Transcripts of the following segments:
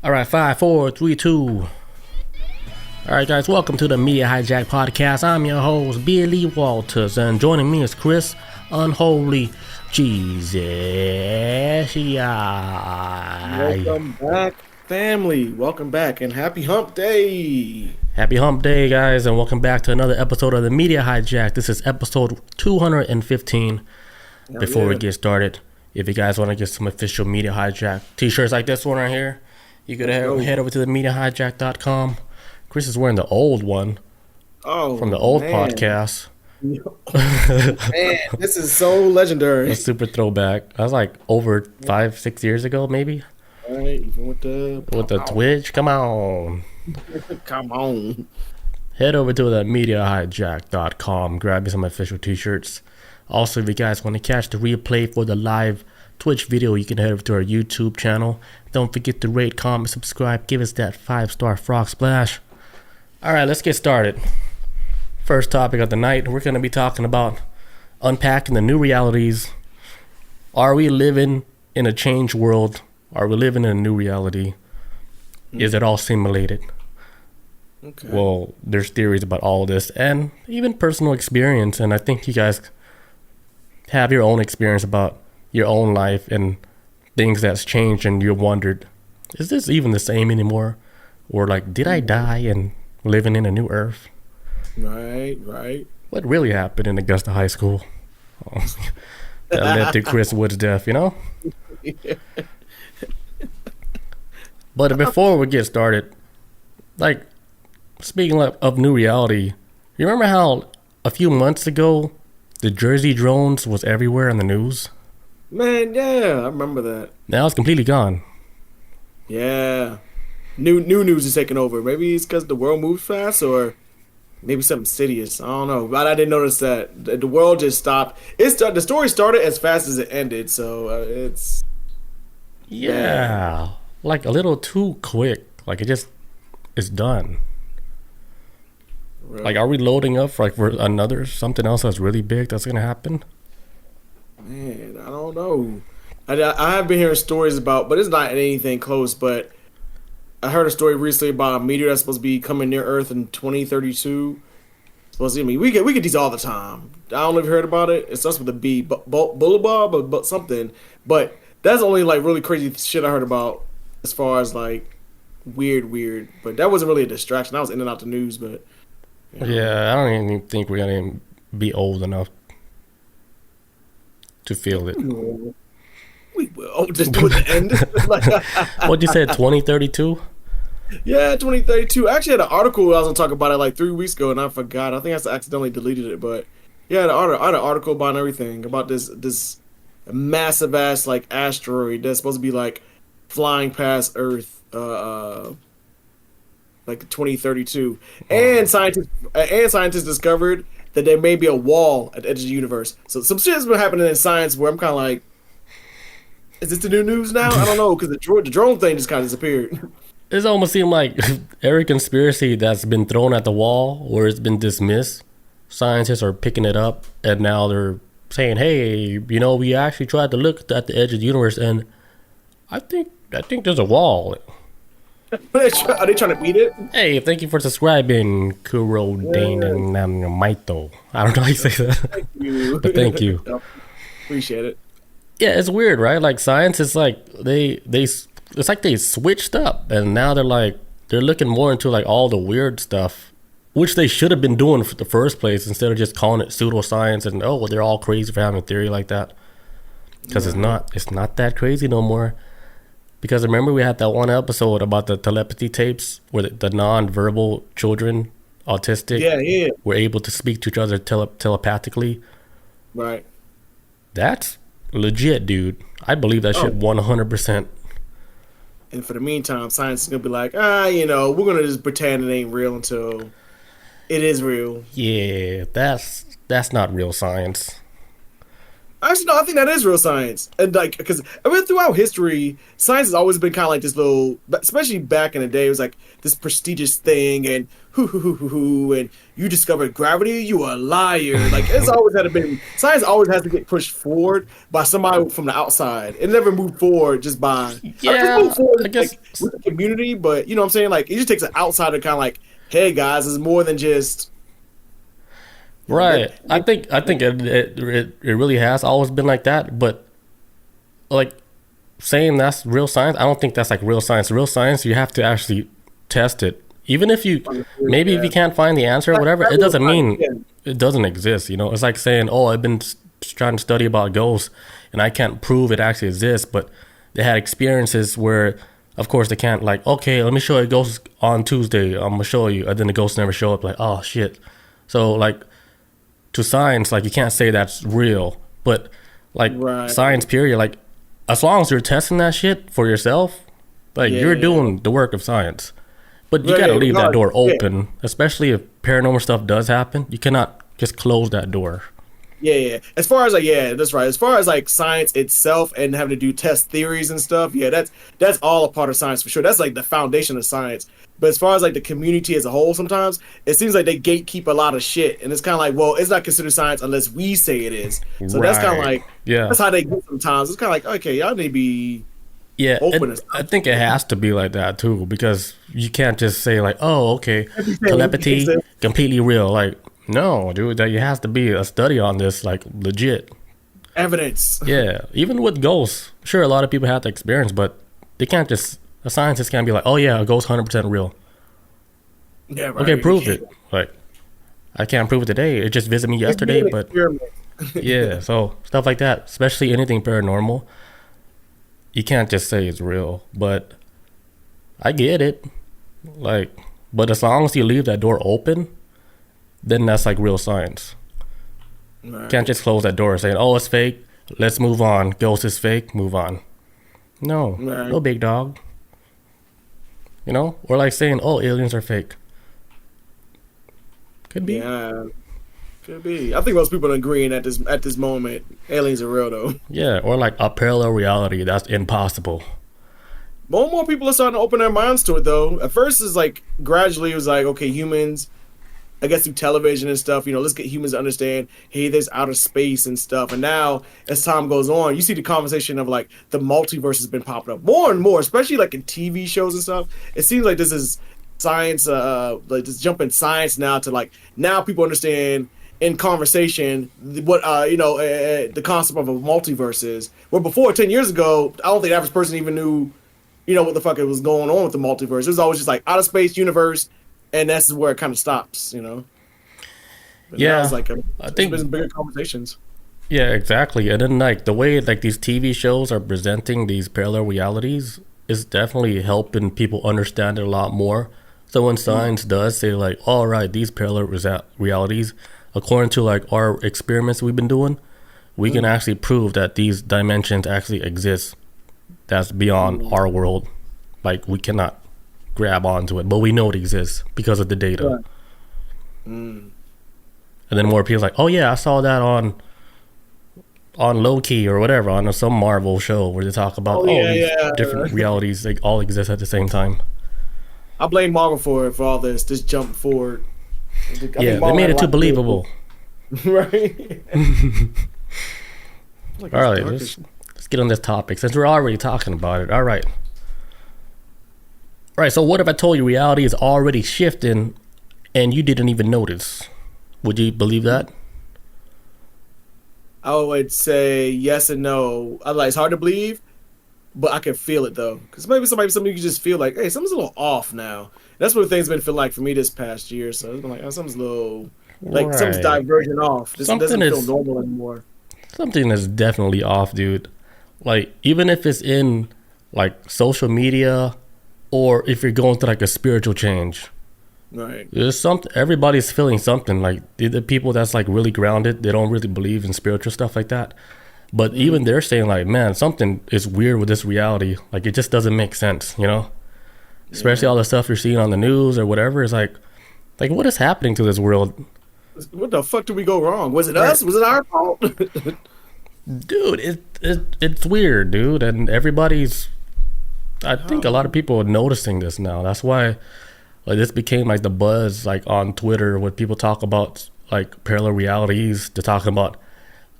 All right, 5, 4, 3, 2. All right, guys, welcome to the Media Hijack Podcast. I'm your host, Billy Walters, and joining me is Chris Unholy Jesus. Welcome back, family. Welcome back, and happy hump day. Happy hump day, guys, and welcome back to another episode of the Media Hijack. This is episode 215. Before we get started, if you guys want to get some official Media Hijack t-shirts like this one right here, you could head over to the MediaHijack.com. Chris is wearing the old one from the old podcast. Man, this is so legendary. A super throwback. That was like over 5-6 years ago, maybe. All right, even with the Twitch. Come on. Come on. Head over to the MediaHijack.com. Grab me some official t-shirts. Also, if you guys want to catch the replay for the live Twitch video, you can head over to our YouTube channel. Don't forget to rate, comment, subscribe. Give us that 5-star frog splash. All right, let's get started. First topic of the night, we're going to be talking about unpacking the new realities. Are we living in a changed world? Are we living in a new reality? Is it all simulated? Okay. Well, there's theories about all this and even personal experience, and I think you guys have your own experience about your own life and things that's changed, and you wondered, is this even the same anymore? Or like, did I die and living in a new earth? Right. What really happened in Augusta High School that led to Chris Wood's death, you know? But before we get started, like, speaking of new reality, you remember how a few months ago the Jersey drones was everywhere in the news? Man, yeah, I remember that. Now it's completely gone. Yeah. New news is taking over. Maybe it's because the world moves fast, or maybe something insidious. I don't know. But I didn't notice that the world just stopped. The story started as fast as it ended, so it's... Yeah. Like a little too quick. Like it's done. Right. Like, are we loading up for another something else that's really big that's gonna happen? Man, I don't know. I have been hearing stories about, but it's not anything close. But I heard a story recently about a meteor that's supposed to be coming near Earth in 2032. Supposed to, we get these all the time. I don't know if you heard about it. It starts with a B, Bullabah, but something. But that's only like really crazy shit I heard about as far as like weird. But that wasn't really a distraction. I was in and out the news, but. You know. Yeah, I don't even think we're gonna be old enough to feel it. We will just do it at the end. What'd you say, 2032? Yeah, 2032. I actually had an article I was gonna talk about it like 3 weeks ago, and I forgot. I think I accidentally deleted it, but yeah, I had an article about everything about this massive ass like asteroid that's supposed to be like flying past Earth, like 2032, and scientists discovered that there may be a wall at the edge of the universe. So some shit's been happening in science where I'm kind of like, is this the new news now? I don't know, because the drone thing just kind of disappeared. It's almost seemed like every conspiracy that's been thrown at the wall or it's been dismissed, scientists are picking it up, and now they're saying, hey, we actually tried to look at the edge of the universe, and I think there's a wall. Are they trying to beat it? Hey, thank you for subscribing, Kuro Maito. I don't know how you say that. Thank you. But thank you. Appreciate it. Yeah, it's weird, right? Like, science is like it's like they switched up, and now they're looking more into like all the weird stuff, which they should have been doing for the first place instead of just calling it pseudoscience and they're all crazy for having a theory like that, because it's not that crazy no more. Because remember we had that one episode about the telepathy tapes where the non-verbal children, autistic, were able to speak to each other telepathically. Right. That's legit, dude. I believe that shit 100%. And for the meantime, science is going to be like, we're going to just pretend it ain't real until it is real. Yeah, that's not real science. Actually, no, I think that is real science, and like because I mean throughout history, science has always been kind of like this little, especially back in the day, it was like this prestigious thing, and and you discovered gravity, you a liar. Like it's always had to be science always has to get pushed forward by somebody from the outside. It never moved forward just by Yeah, moved forward I guess. like, with the community, but you know what I'm saying? Like it just takes an outsider kind of like, hey guys, it's more than just. Right. I think it really has always been like that, but like saying that's real science, I don't think that's like real science. Real science, you have to actually test it. Even if you maybe if you can't find the answer or whatever, it doesn't mean it doesn't exist, you know? It's like saying, "Oh, I've been trying to study about ghosts and I can't prove it actually exists," but they had experiences where of course they can't like, "Okay, let me show you a ghost on Tuesday. I'm going to show you." And then the ghosts never show up like, "Oh shit." So like to science, like you can't say that's real, but like science period, like as long as you're testing that shit for yourself, like you're doing the work of science. But you gotta leave that door open, especially if paranormal stuff does happen. You cannot just close that door. Yeah. As far as like, yeah, that's right. As far as like science itself and having to do test theories and stuff, yeah, that's all a part of science for sure. That's like the foundation of science. But as far as like the community as a whole, sometimes it seems like they gatekeep a lot of shit, and it's kind of like, well, it's not considered science unless we say it is. So that's kind of like, that's how they get sometimes. It's kind of like, okay, y'all need to be open. I think it has to be like that too, because you can't just say like, oh, okay, telepathy completely real. Like, no, dude, that has to be a study on this, like legit evidence. Yeah, even with ghosts, sure, a lot of people have the experience, but they can't just. A scientist can't be like, oh yeah, a ghost 100% real. Yeah, right. Okay, prove it. Like, I can't prove it today. It just visited me yesterday, but yeah, so stuff like that, especially anything paranormal, you can't just say it's real. But I get it. Like, but as long as you leave that door open, then that's like real science. Right. You can't just close that door saying, oh, it's fake. Let's move on. Ghost is fake. Move on. No, no big dog. You know, or like saying, "Oh, aliens are fake." Could be. Yeah, could be. I think most people are agreeing at this moment, aliens are real though. Yeah, or like a parallel reality that's impossible. More and more people are starting to open their minds to it though. At first, it's like gradually it was like, okay, humans. I guess through television and stuff, you know, let's get humans to understand, hey, there's outer space and stuff. And now, as time goes on, you see the conversation of like the multiverse has been popping up more and more, especially like in TV shows and stuff. It seems like this is science, like this jump in science now to like now people understand in conversation what the concept of a multiverse is. Where before 10 years ago, I don't think the average person even knew, you know, what the fuck it was going on with the multiverse. It was always just like outer space universe. And that's where it kind of stops, you know. But yeah, it's like I think been bigger conversations. Yeah, exactly. And then like the way like these TV shows are presenting these parallel realities is definitely helping people understand it a lot more. So when science does say like, all right, these parallel realities, according to like our experiments we've been doing, we can actually prove that these dimensions actually exist. That's beyond our world. Like we cannot grab onto it, but we know it exists because of the data. Right. And then more people like, oh yeah, I saw that on Low-Key or whatever, on some Marvel show where they talk about these different realities, they all exist at the same time. I blame Marvel for all this jump forward. They made it too believable. Right. Like all right, let's get on this topic since we're already talking about it. All right, so what if I told you reality is already shifting and you didn't even notice? Would you believe that? I would say yes and no. It's hard to believe, but I can feel it though. Because maybe somebody you just feel like, hey, something's a little off now. That's what things been feeling like for me this past year. So it's been like, something's a little, like something's diverging off. This doesn't feel normal anymore. Something is definitely off, dude. Like, even if it's in like social media, or if you're going through like a spiritual change, right? There's something. Everybody's feeling something. Like the people that's like really grounded, they don't really believe in spiritual stuff like that. But even they're saying like, man, something is weird with this reality. Like it just doesn't make sense, you know. Especially all the stuff you're seeing on the news or whatever. It's like what is happening to this world? What the fuck did we go wrong? Was it us? Was it our fault? dude, it's weird, dude, and everybody's. I think a lot of people are noticing this now. That's why, like, this became like the buzz, like on Twitter, when people talk about like parallel realities. They're talking about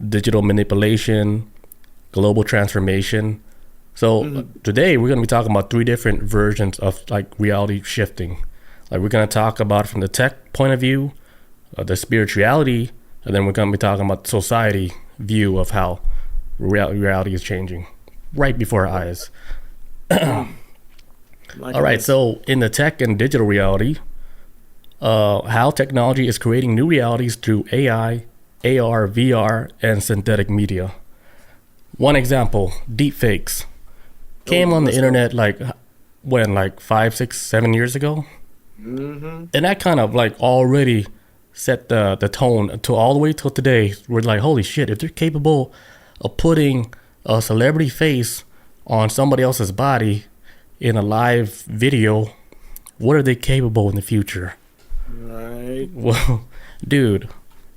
digital manipulation, global transformation. So today we're gonna be talking about three different versions of like reality shifting. Like we're gonna talk about from the tech point of view, the spirituality, and then we're gonna be talking about society view of how reality is changing right before our eyes. All right, so in the tech and digital reality, how technology is creating new realities through AI, AR, VR, and synthetic media. One example, deepfakes came on the internet like when, like 5, 6, 7 years ago, and that kind of like already set the tone to all the way till today. We're like, holy shit! If they're capable of putting a celebrity face on somebody else's body in a live video, what are they capable in the future? Right. Well, dude,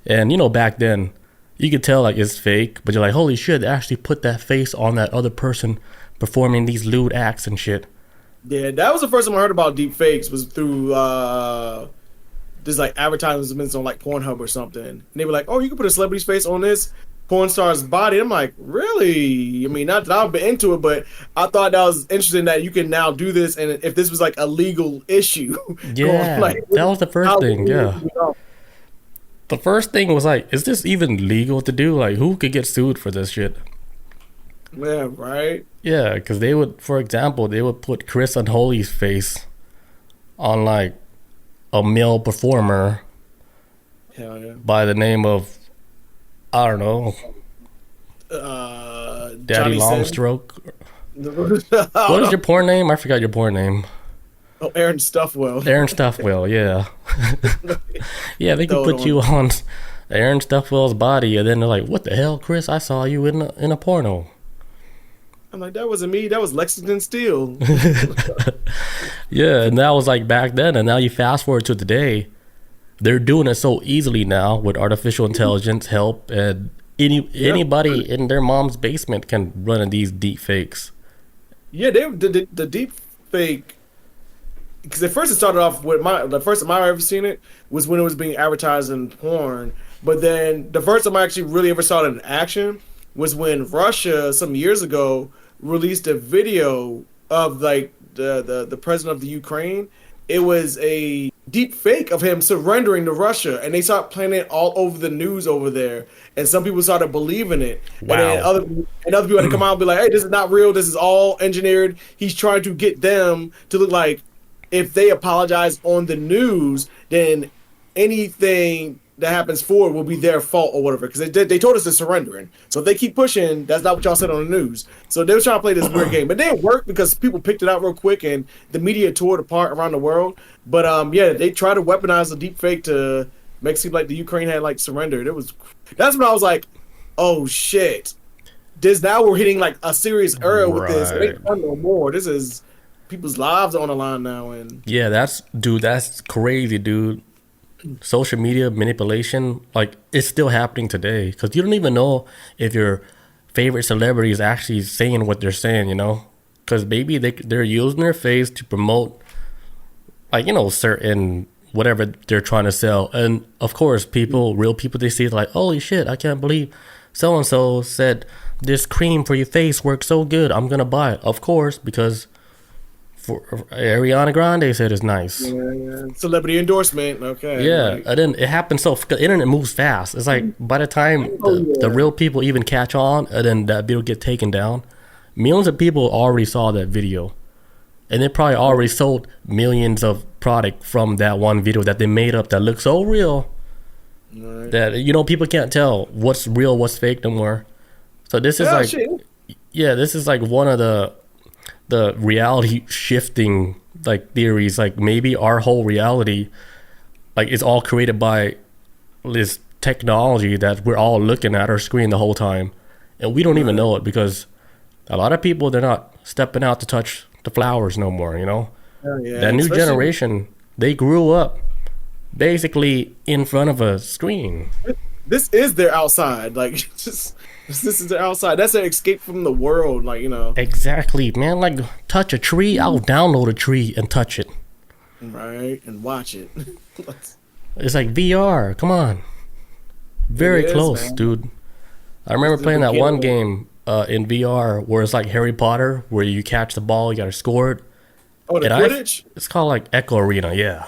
and you know, back then you could tell like it's fake, but you're like, holy shit, they actually put that face on that other person performing these lewd acts and shit. Yeah, that was the first time I heard about deep fakes, was through this like advertisements on like Pornhub or something. And they were like, oh, you can put a celebrity's face on this porn star's body. I'm like, really? I mean, not that I've been into it, but I thought that was interesting that you can now do this, and if this was like a legal issue. Yeah, like, that was the first thing. Yeah. The first thing was like, is this even legal to do? Like, who could get sued for this shit? Yeah, right? Yeah, because they would, for example, they would put Chris Unholy's face on like a male performer. Hell yeah. By the name of, I don't know, Daddy Longstroke. What is your porn name? I forgot your porn name. Oh, Aaron Stuffwell. Aaron Stuffwell, yeah. Yeah, they can put you on Aaron Stuffwell's body, and then they're like, what the hell, Chris? I saw you in a porno. I'm like, that wasn't me. That was Lexington Steele. Yeah, and that was like back then, and now you fast forward to today. They're doing it so easily now with artificial intelligence help, and anybody in their mom's basement can run these deep fakes. Yeah, the deep fake, because at first it started off with the first time I ever seen it was when it was being advertised in porn. But then the first time I actually really ever saw it in action was when Russia some years ago released a video of like the president of the Ukraine. It was a deep fake of him surrendering to Russia, and they started playing it all over the news over there. And some people started believing it. Wow. And then other people had to come out and be like, hey, this is not real. This is all engineered. He's trying to get them to look like if they apologize on the news, then anything that happens forward will be their fault or whatever. Because they told us they're surrendering. So if they keep pushing, that's not what y'all said on the news. So they were trying to play this weird game. But it didn't work because people picked it out real quick and the media tore it apart around the world. But yeah, they tried to weaponize the deep fake to make it seem like the Ukraine had like surrendered. That's when I was like, oh shit. Now we're hitting like a serious era with this. It ain't fun no more. This is people's lives on the line now. And yeah, that's crazy, dude. Social media manipulation, like, it's still happening today, because you don't even know if your favorite celebrity is actually saying what they're saying, you know, because maybe they're using their face to promote, like, you know, certain whatever they're trying to sell. And of course, real people, they see it like, holy shit, I can't believe so and so said this cream for your face works so good, I'm gonna buy it. Of course, because for Ariana Grande said it's nice. Yeah. Celebrity endorsement. Okay. Yeah, and then it happens the internet moves fast. It's like by the time the real people even catch on, and then that video get taken down, millions of people already saw that video, and they probably already sold millions of product from that one video that they made up that looks so real that, you know, people can't tell what's real, what's fake no more. So this is this is like one of the reality shifting like theories. Like maybe our whole reality like is all created by this technology that we're all looking at our screen the whole time, and we don't even know it, because a lot of people, they're not stepping out to touch the flowers no more, you know. That new generation, they grew up basically in front of a screen. This is their outside, like just This is the outside. That's an escape from the world. Like, you know. Exactly, man. Like, touch a tree. I'll download a tree and touch it. Right, and watch it. It's like VR. Come on. Very close, man. dude. I remember playing that one game in VR where it's like Harry Potter, where you catch the ball, you gotta score it. Oh, the Quidditch? It's called like Echo Arena, yeah.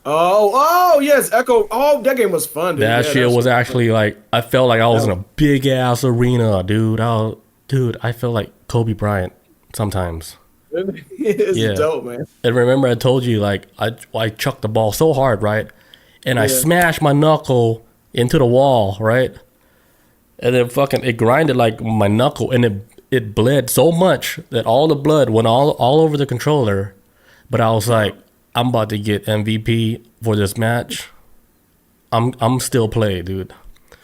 Oh, yes, Echo. Oh, that game was fun, dude. That shit was actually like, I felt like I was in a big ass arena, dude. I felt like Kobe Bryant sometimes. It's dope, man. And remember I told you, like, I chucked the ball so hard, right? And I smashed my knuckle into the wall, right? And then fucking it grinded like my knuckle, and it bled so much that all the blood went all over the controller. But I was like, I'm about to get MVP for this match. I'm still playing, dude.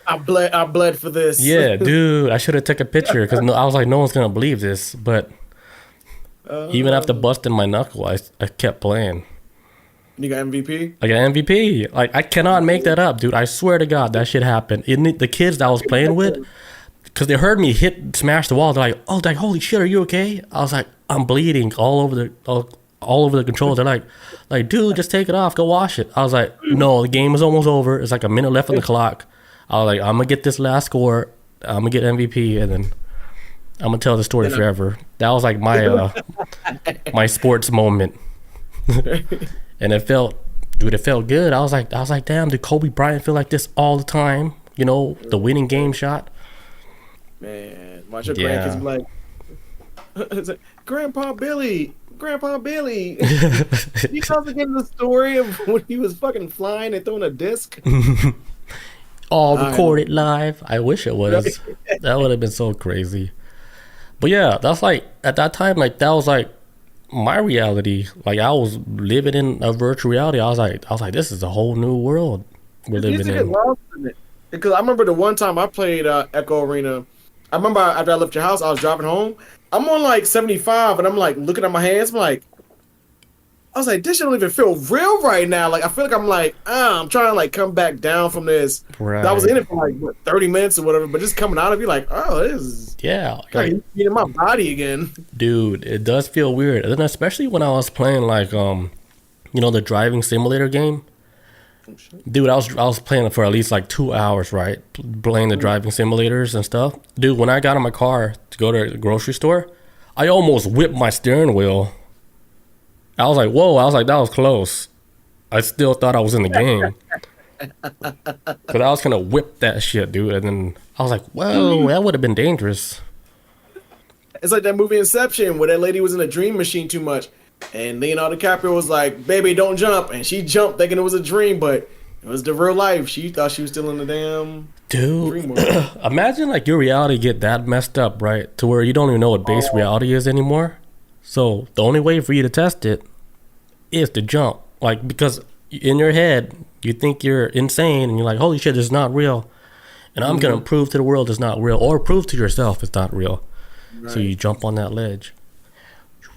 I bled for this. Yeah, dude. I should have took a picture because I was like, no one's gonna believe this. But even after busting my knuckle, I kept playing. You got MVP? I got MVP. Like, I cannot make that up, dude. I swear to God, that shit happened. The kids that I was playing with, because they heard me smash the wall, they're like, "Oh, like, holy shit, are you okay?" I was like, "I'm bleeding all over the controller." They're like, "Dude, just take it off. Go wash it." I was like, "No, the game is almost over. It's like a minute left on the clock." I was like, "I'm gonna get this last score. I'm gonna get MVP, and then I'm gonna tell the story forever." That was like my my sports moment. And it felt good. I was like, damn, did Kobe Bryant feel like this all the time? You know, the winning game shot. Man, watch your grandkids be like, it's like, Grandpa Billy. You guys getting the story of when he was fucking flying and throwing a disc? All recorded live. I wish it was. That would have been so crazy. But yeah, that's like, at that time, like, that was like my reality. Like, I was living in a virtual reality. I was like, this is a whole new world we're living in. Because I remember the one time I played Echo Arena. I remember after I left your house, I was driving home. I'm on like 75, and I'm like looking at my hands. I was like, this shit don't even feel real right now. Like, I feel like I'm trying to like come back down from this. Right. I was in it for like 30 minutes or whatever, but just coming out of it, like, oh, this is like in my body again. Dude, it does feel weird. And then especially when I was playing like the driving simulator game. Dude, I was playing for at least like 2 hours, right? Playing the driving simulators and stuff. Dude, when I got in my car to go to the grocery store, I almost whipped my steering wheel. I was like, whoa, that was close. I still thought I was in the game. Because I was going to whip that shit, dude. And then I was like, whoa, that would have been dangerous. It's like that movie Inception where that lady was in a dream machine too much. And Leonardo DiCaprio was like, baby, don't jump. And she jumped thinking it was a dream, but it was the real life. She thought she was still in the damn dream world. Imagine like your reality get that messed up, right? To where you don't even know what base reality is anymore. So the only way for you to test it is to jump. Like, because in your head, you think you're insane and you're like, holy shit, this is not real. And I'm going to prove to the world it's not real, or prove to yourself it's not real. Right. So you jump on that ledge.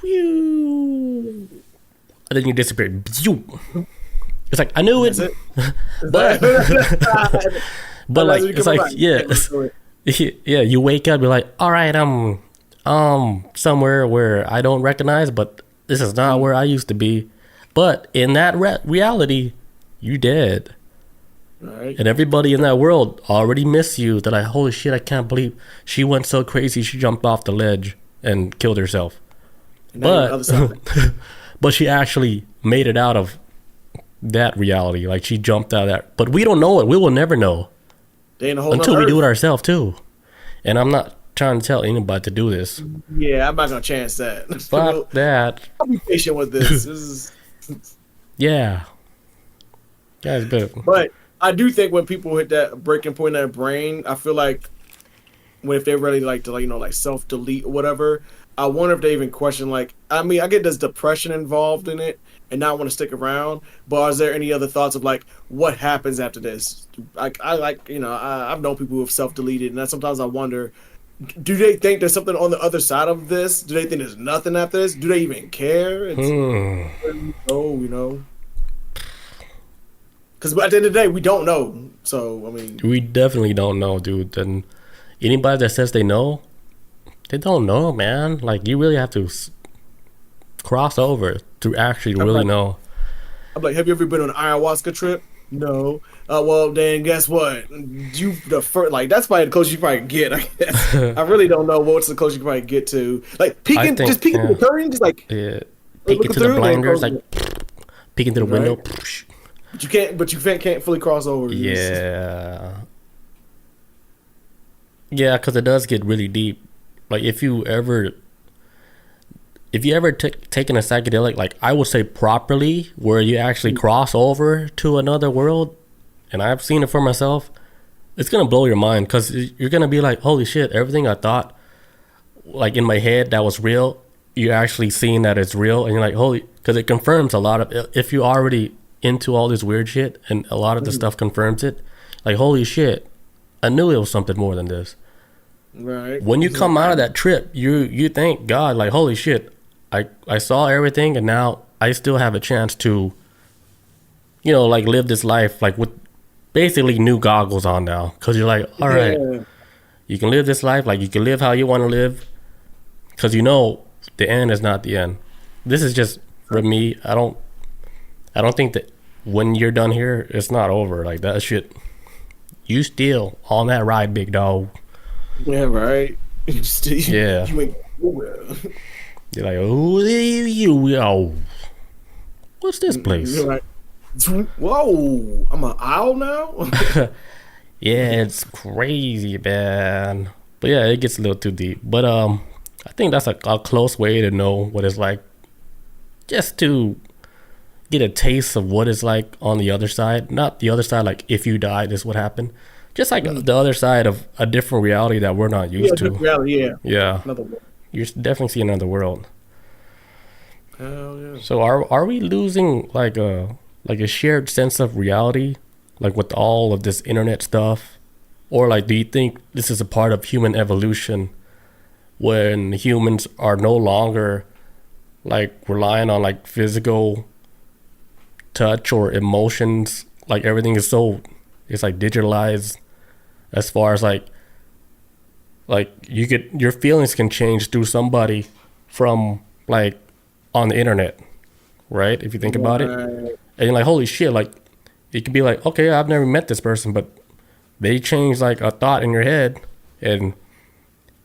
And then you disappear. It's like, I knew it. but like, it's like, yeah, you wake up, you're like, all right, I'm somewhere where I don't recognize, but this is not where I used to be. But in that reality, you dead. Right. And everybody in that world already miss you. They're like, holy shit, I can't believe she went so crazy. She jumped off the ledge and killed herself. But she actually made it out of that reality. Like, she jumped out of that. But we don't know it. We will never know until we do it ourselves too. And I'm not trying to tell anybody to do this. Yeah, I'm not gonna chance that. Fuck that. I'll be patient with this. Yeah. That's good. But I do think when people hit that breaking point in their brain, I feel like if they really like to, like, like self-delete or whatever, I wonder if they even question, like, I mean, I get there's depression involved in it and not want to stick around, but is there any other thoughts of, like, what happens after this? I've known people who have self-deleted, and sometimes I wonder, do they think there's something on the other side of this? Do they think there's nothing after this? Do they even care? Because at the end of the day, we don't know. So, I mean, we definitely don't know, dude. And anybody that says they know, they don't know, man. Like, you really have to cross over to actually really know. I'm like, have you ever been on an ayahuasca trip? No. Well, then guess what? You the first, like, that's probably the closest you probably get. I guess. I really don't know what's the closest you probably get to. Like peeking, just peeking through the curtain, just like peeking through the blinders, like peeking through the window. But you can't. But you can't fully cross over. Yeah. Yeah, because it does get really deep. Like, if you ever taken a psychedelic, like, I would say properly, where you actually cross over to another world, and I've seen it for myself, it's gonna blow your mind, because you're gonna be like, holy shit, everything I thought, like, in my head that was real, you're actually seeing that it's real, and you're like, holy, because it confirms a lot of, if you're already into all this weird shit, and a lot of the stuff confirms it, like, holy shit, I knew it was something more than this. Right. When you come out of that trip, you thank God, like, holy shit, I saw everything, and now I still have a chance to, you know, like, live this life, like, with basically new goggles on now, because you're like, all right, you can live this life, like, you can live how you want to live, because you know the end is not the end. This is just, for me, I don't think that when you're done here, it's not over. Like, that shit, you still on that ride, big dog. Yeah, right. Yeah. You're like, oh, what's this place? You're like, whoa, I'm an owl now? Yeah, it's crazy, man. But yeah, it gets a little too deep. But I think that's a close way to know what it's like, just to get a taste of what it's like on the other side. Not the other side, like, if you die, this would happen. Just like the other side of a different reality that we're not used to. Reality, yeah. You're definitely seeing another world. Hell yeah. So are we losing like a shared sense of reality, like, with all of this internet stuff? Or, like, do you think this is a part of human evolution, when humans are no longer, like, relying on, like, physical touch or emotions? Like, everything is it's like digitalized, as far as like your feelings can change through somebody from, like, on the internet, right? If you think about it, and you're like, holy shit, like, it could be like, okay, I've never met this person, but they change, like, a thought in your head, and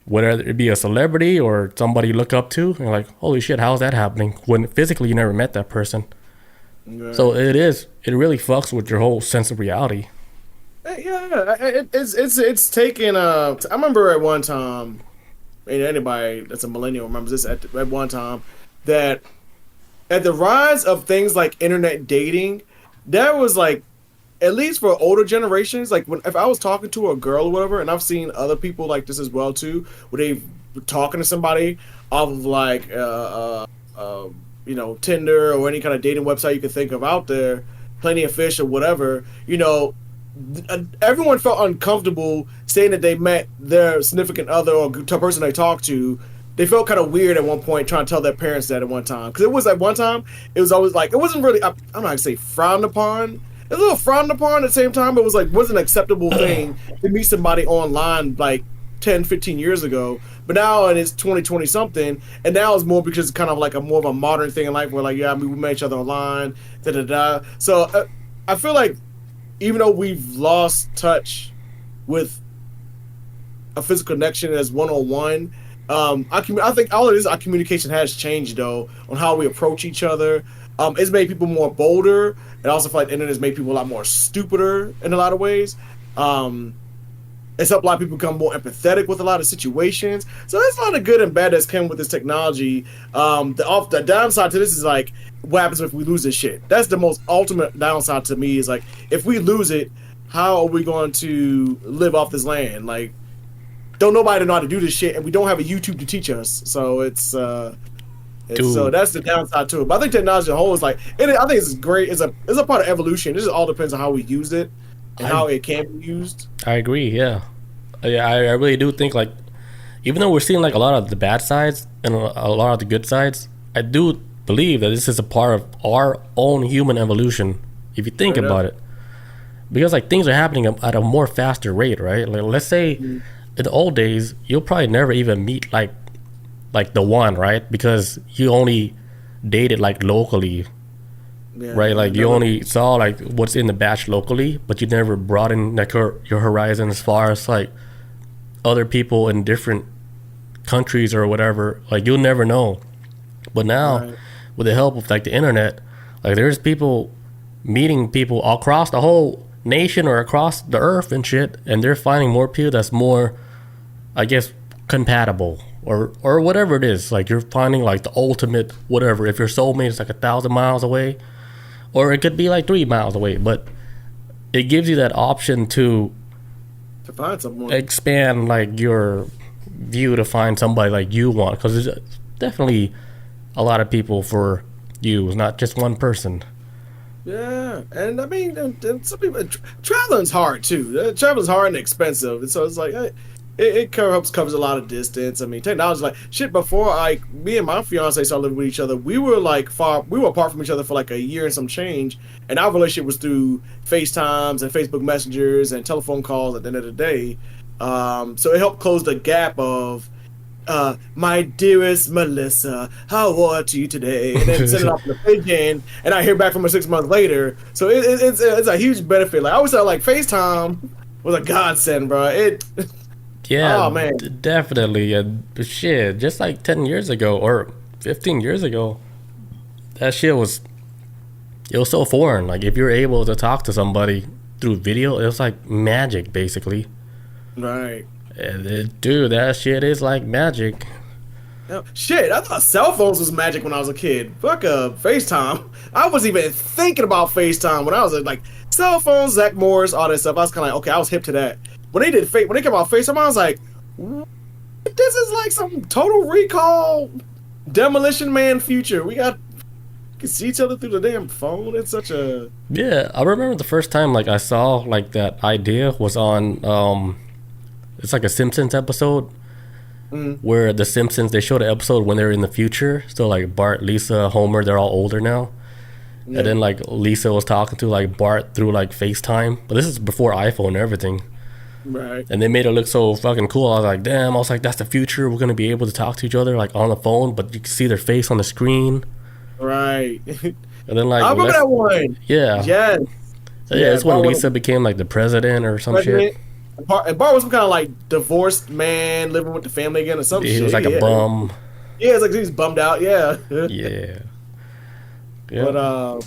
whether it be a celebrity or somebody you look up to, and you're like, holy shit, how's that happening, when physically you never met that person? Right. So it really fucks with your whole sense of reality. Yeah, it's taken. I remember at one time, and anybody that's a millennial remembers this at one time, that at the rise of things like internet dating, that was like, at least for older generations, like, if I was talking to a girl or whatever, and I've seen other people like this as well too, where they talking to somebody off of, like, you know, Tinder or any kind of dating website you could think of out there, Plenty of Fish or whatever, you know, everyone felt uncomfortable saying that they met their significant other or person they talked to. They felt kind of weird at one point trying to tell their parents that at one time. Because it was, at one time, it was always like, it wasn't really, I'm not going to say frowned upon. It was a little frowned upon at the same time. It was like, wasn't an acceptable thing to meet somebody online like 10, 15 years ago. But now it's 2020 something, and now it's more because it's kind of like more of a modern thing in life where, like, yeah, I mean, we met each other online, da-da-da. So I feel like even though we've lost touch with a physical connection as one-on-one, I think all it is, our communication has changed, though, on how we approach each other. It's made people more bolder. It also feel like the internet has made people a lot more stupider in a lot of ways. It's helped a lot of people become more empathetic with a lot of situations. So there's a lot of good and bad that's come with this technology. The downside to this is, like, what happens if we lose this shit? That's the most ultimate downside to me, is like, if we lose it, how are we going to live off this land? Like, don't nobody know how to do this shit, and we don't have a YouTube to teach us. So so that's the downside to it. But I think technology as a whole is like, I think it's great. It's a part of evolution. This just all depends on how we use it and how it can be used. I agree. Yeah, I really do think, like, even though we're seeing, like, a lot of the bad sides and a lot of the good sides, I do believe that this is a part of our own human evolution, if you think about it. Because, like, things are happening at a more faster rate, right? Like, let's say in the old days, you'll probably never even meet like the one, right? Because you only dated like locally, Yeah, right? Like you never- only saw like what's in the batch locally, but you never broadened like your horizon as far as like other people in different countries or whatever. Like you'll never know. But now, Right. with the help of like the internet, like there's people meeting people across the whole nation or across the earth and shit, and they're finding more people that's more, I guess, compatible or whatever it is. Like you're finding like the ultimate whatever. If your soulmate is like 1,000 miles away, or it could be like 3 miles away, but it gives you that option to To find someone. expand like your view to find somebody like you want, because there's definitely a lot of people for you. It's not just one person. Yeah, and I mean, and some people traveling's hard too. Traveling's hard and expensive, and so it's like it covers a lot of distance. I mean, technology like shit. Before like me and my fiance started living with each other, we were apart from each other for like a year and some change, and our relationship was through FaceTimes and Facebook messengers and telephone calls at the end of the day. So it helped close the gap of my dearest Melissa, how are you today? And then send it off to the pigeon, and I hear back from her 6 months later. So it's a huge benefit. Like I always thought, like FaceTime was a godsend, bro. Yeah, Oh, man. definitely. And shit, just like 10 years ago or 15 years ago, that shit was, it was so foreign. Like if you're able to talk to somebody through video, it was like magic, basically. Right. And dude, that shit is like magic. No, shit, I thought cell phones was magic when I was a kid. Fuck FaceTime. I wasn't even thinking about FaceTime when I was like cell phones, Zach Morris, all that stuff. I was kind of like, okay, I was hip to that. When they came out FaceTime, I was like, what? This is like some Total Recall, Demolition Man future. We can see each other through the damn phone. It's such a Yeah, I remember the first time like I saw like that idea was on it's like a Simpsons episode where the Simpsons, they showed an episode when they're in the future. So like Bart, Lisa, Homer, they're all older now. Yeah. And then like Lisa was talking to like Bart through like FaceTime. But this is before iPhone and everything. right. And they made it look so fucking cool. I was like, damn, I was like, that's the future. We're gonna be able to talk to each other like on the phone, but you can see their face on the screen. Right. And then like I remember that one. Yeah. Yes. So, yeah, it's when Bart was Lisa became like the president or some president. shit. And Bart was some kind of like divorced man living with the family again or some shit. He was like a bum. Yeah, it's like he was bummed out. Yeah. Yeah. Yeah. But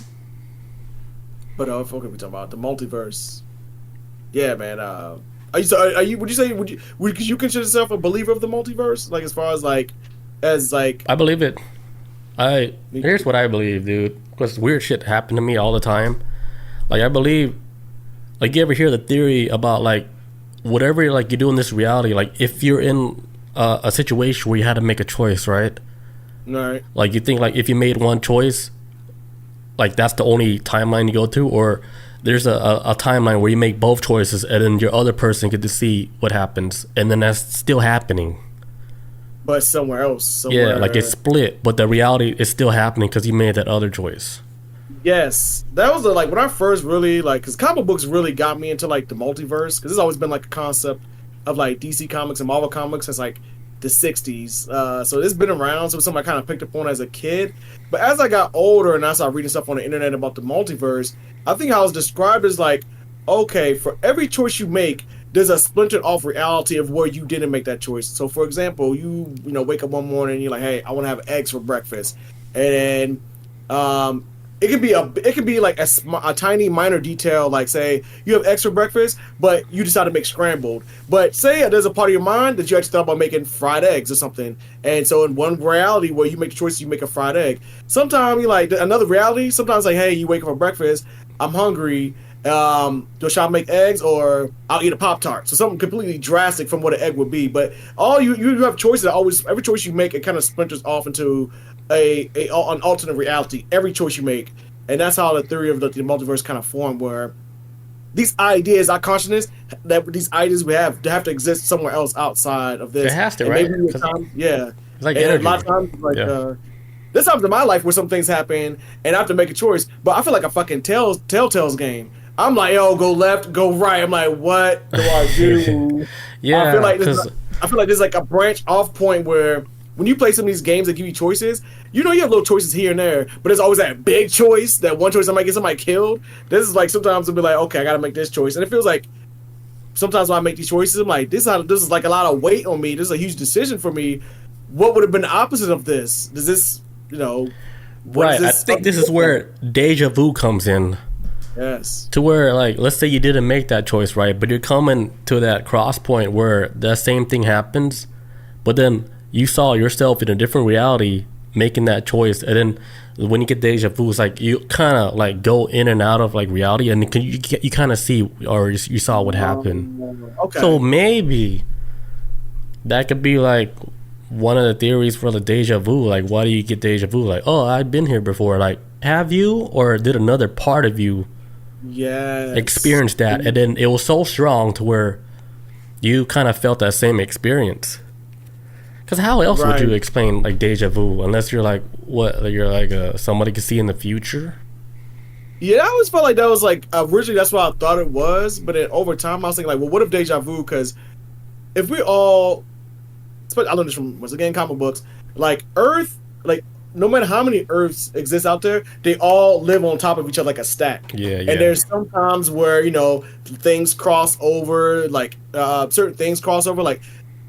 what are we talking about? The multiverse. Yeah, man. Are you? Would you consider yourself a believer of the multiverse? Like as far as like, I believe it. Here's what I believe, dude. Because weird shit happened to me all the time. Like I believe, like you ever hear the theory about like whatever like you do in this reality, like if you're in a situation where you had to make a choice, right? right. Like you think like if you made one choice, like that's the only timeline you go to, or there's a timeline where you make both choices and then your other person get to see what happens, and then that's still happening. But somewhere else. Yeah, like it's split, but the reality is still happening because you made that other choice. Yes, that was like when I first really like, because comic books really got me into like the multiverse, because it's always been like a concept of like DC comics and Marvel comics since like the 60s. So it's been around, so it's something I kind of picked up on as a kid. But as I got older and I started reading stuff on the internet about the multiverse, I think I was described as like, okay, for every choice you make, there's a splintered off reality of where you didn't make that choice. So for example, you wake up one morning and you're like, hey, I want to have eggs for breakfast, and it could be like a tiny minor detail, like say you have eggs for breakfast, but you decide to make scrambled. But say there's a part of your mind that you actually thought about making fried eggs or something, and so in one reality where you make the choice, you make a fried egg. Sometimes you like another reality. Sometimes like, hey, you wake up for breakfast, I'm hungry. Should I make eggs or I'll eat a Pop-Tart? So something completely drastic from what an egg would be. But all you have choices. Every choice you make, it kind of splinters off into an alternate reality. Every choice you make, and that's how the theory of the multiverse kind of formed. Where these ideas, our consciousness, that these ideas we have, they have to exist somewhere else outside of this. It has to, and right? maybe yeah. It's like and energy. a lot of times, like Yeah. there's times in my life where some things happen and I have to make a choice, but I feel like a fucking Telltale's game. I'm like, yo, go left, go right. I'm like, what do I do? Yeah, because I feel like there's like a branch off point where when you play some of these games that give you choices, you know you have little choices here and there, but there's always that big choice, that one choice that might get somebody killed. This is like sometimes it'll be like, okay, I gotta make this choice, and it feels like sometimes when I make these choices, I'm like, this is like a lot of weight on me. This is a huge decision for me. What would have been the opposite of this? Does this, right? I think this is where deja vu comes in. Yes. To where, like, let's say you didn't make that choice, right? But you're coming to that cross point where that same thing happens, but then you saw yourself in a different reality making that choice, and then when you get deja vu, it's like you kind of like go in and out of like reality, and you kind of see, or you saw what happened. Okay. So maybe that could be like one of the theories for the deja vu. Like, why do you get deja vu? Like, oh, I've been here before. Like, have you, or did another part of you experience that, and then it was so strong to where you kind of felt that same experience? Because how else would you explain like deja vu unless you're like, what, like you're like somebody could see in the future? Yeah, I always felt like that was like originally that's what I thought it was, but then over time I was thinking like, well, what if deja vu? Because if we all, I learned this from once again comic books, like Earth, like no matter how many Earths exist out there, they all live on top of each other like a stack. Yeah. And there's sometimes where things cross over, like certain things cross over, like.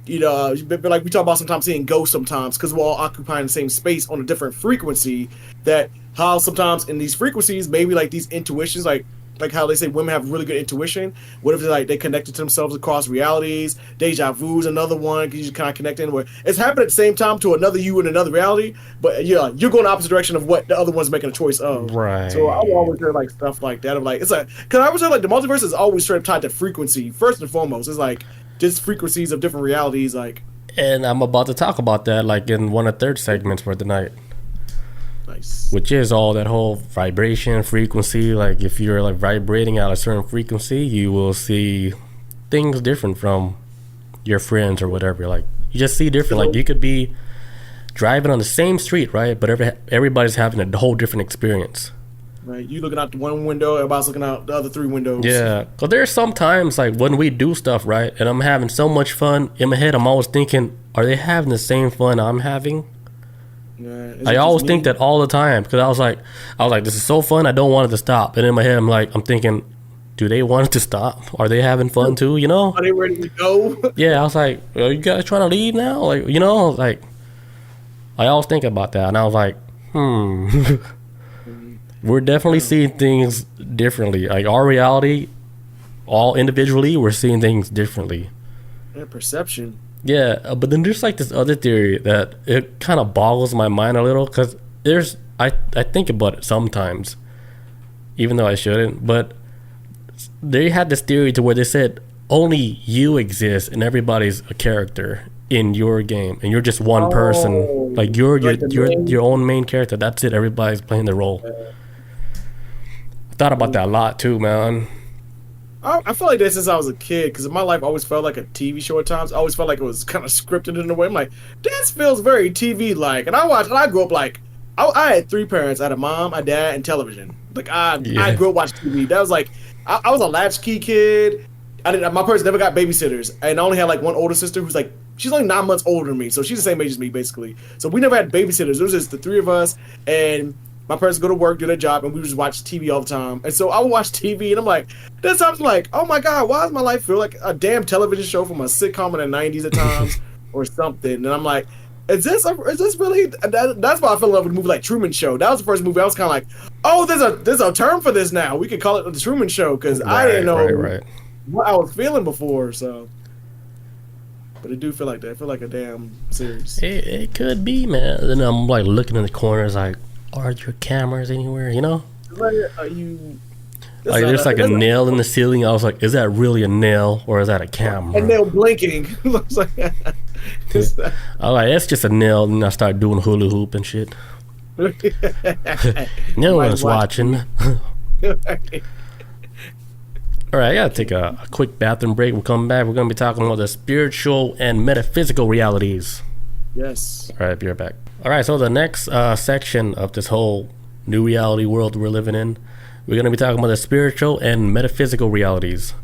Like we talk about sometimes seeing ghosts sometimes because we're all occupying the same space on a different frequency. That how sometimes in these frequencies, maybe like these intuitions, like how they say women have really good intuition. What if they connected to themselves across realities? Deja vu is another one because you kind of connect in where it's happening at the same time to another you in another reality, but you're going the opposite direction of what the other one's making a choice of. Right. So I always hear like stuff like that. Of like it's like because I always hear like the multiverse is always straight up tied to frequency first and foremost. It's like just frequencies of different realities, like. And I'm about to talk about that, like in one of the third segments for tonight. Nice. Which is all that whole vibration, frequency. Like if you're like vibrating at a certain frequency, you will see things different from your friends or whatever. Like you just see different. Like you could be driving on the same street, right? But everybody's having a whole different experience. Right, you looking out the one window, everybody's looking out the other three windows. Yeah, because there's sometimes like when we do stuff, right, and I'm having so much fun in my head, I'm always thinking, are they having the same fun I'm having? Yeah, I always think that all the time because I was like, this is so fun, I don't want it to stop. And in my head, I'm thinking, do they want it to stop? Are they having fun too? Are they ready to go? Yeah, I was like, are you guys trying to leave now? Like, like I always think about that, and I was like, We're definitely seeing things differently. Like our reality, all individually, we're seeing things differently. Yeah, perception. Yeah, but then there's like this other theory that it kind of boggles my mind a little because I think about it sometimes, even though I shouldn't. But they had this theory to where they said only you exist and everybody's a character in your game, and you're just one person. Like you're your own main character. That's it. Everybody's playing their role. Thought about that a lot too, man. I feel like that since I was a kid because my life always felt like a TV show at times. I always felt like it was kind of scripted in a way. I'm like, this feels very TV like. And I grew up like I had three parents. I had a mom, a dad, and television. Like I grew up watching TV. That was like I was a latchkey kid. My parents never got babysitters, and I only had like one older sister who's like she's only 9 months older than me, so she's the same age as me basically. So we never had babysitters. It was just the three of us and. My parents would go to work, do their job, and we would just watch TV all the time. And so I would watch TV, and I'm like, there's times I'm like, oh my God, why does my life feel like a damn television show from a sitcom in the 90s at times or something? And I'm like, is this really? That's why I fell in love with a movie like Truman Show. That was the first movie I was kind of like, oh, there's a term for this now. We could call it the Truman Show because I didn't know what I was feeling before. So, but it do feel like that. I feel like a damn series. It could be, man. Then I'm like looking in the corners like, are your cameras anywhere, Like, there's like a nail in the ceiling. I was like, is that really a nail or is that a camera? A nail blinking. I was like, it's just a nail. And I started doing hula hoop and shit. No one's watching. All right, I gotta take a quick bathroom break. We'll come back. We're gonna be talking about the spiritual and metaphysical realities. Yes. All right, be right back. All right, so the next section of this whole new reality world we're living in, we're going to be talking about the spiritual and metaphysical realities.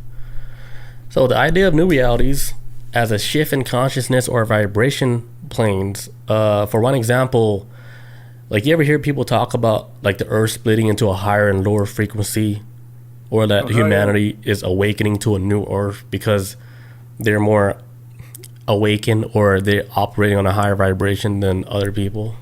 So the idea of new realities as a shift in consciousness or vibration planes. For one example, like you ever hear people talk about like the earth splitting into a higher and lower frequency, or that humanity is awakening to a new earth because they're more awakened or they're operating on a higher vibration than other people.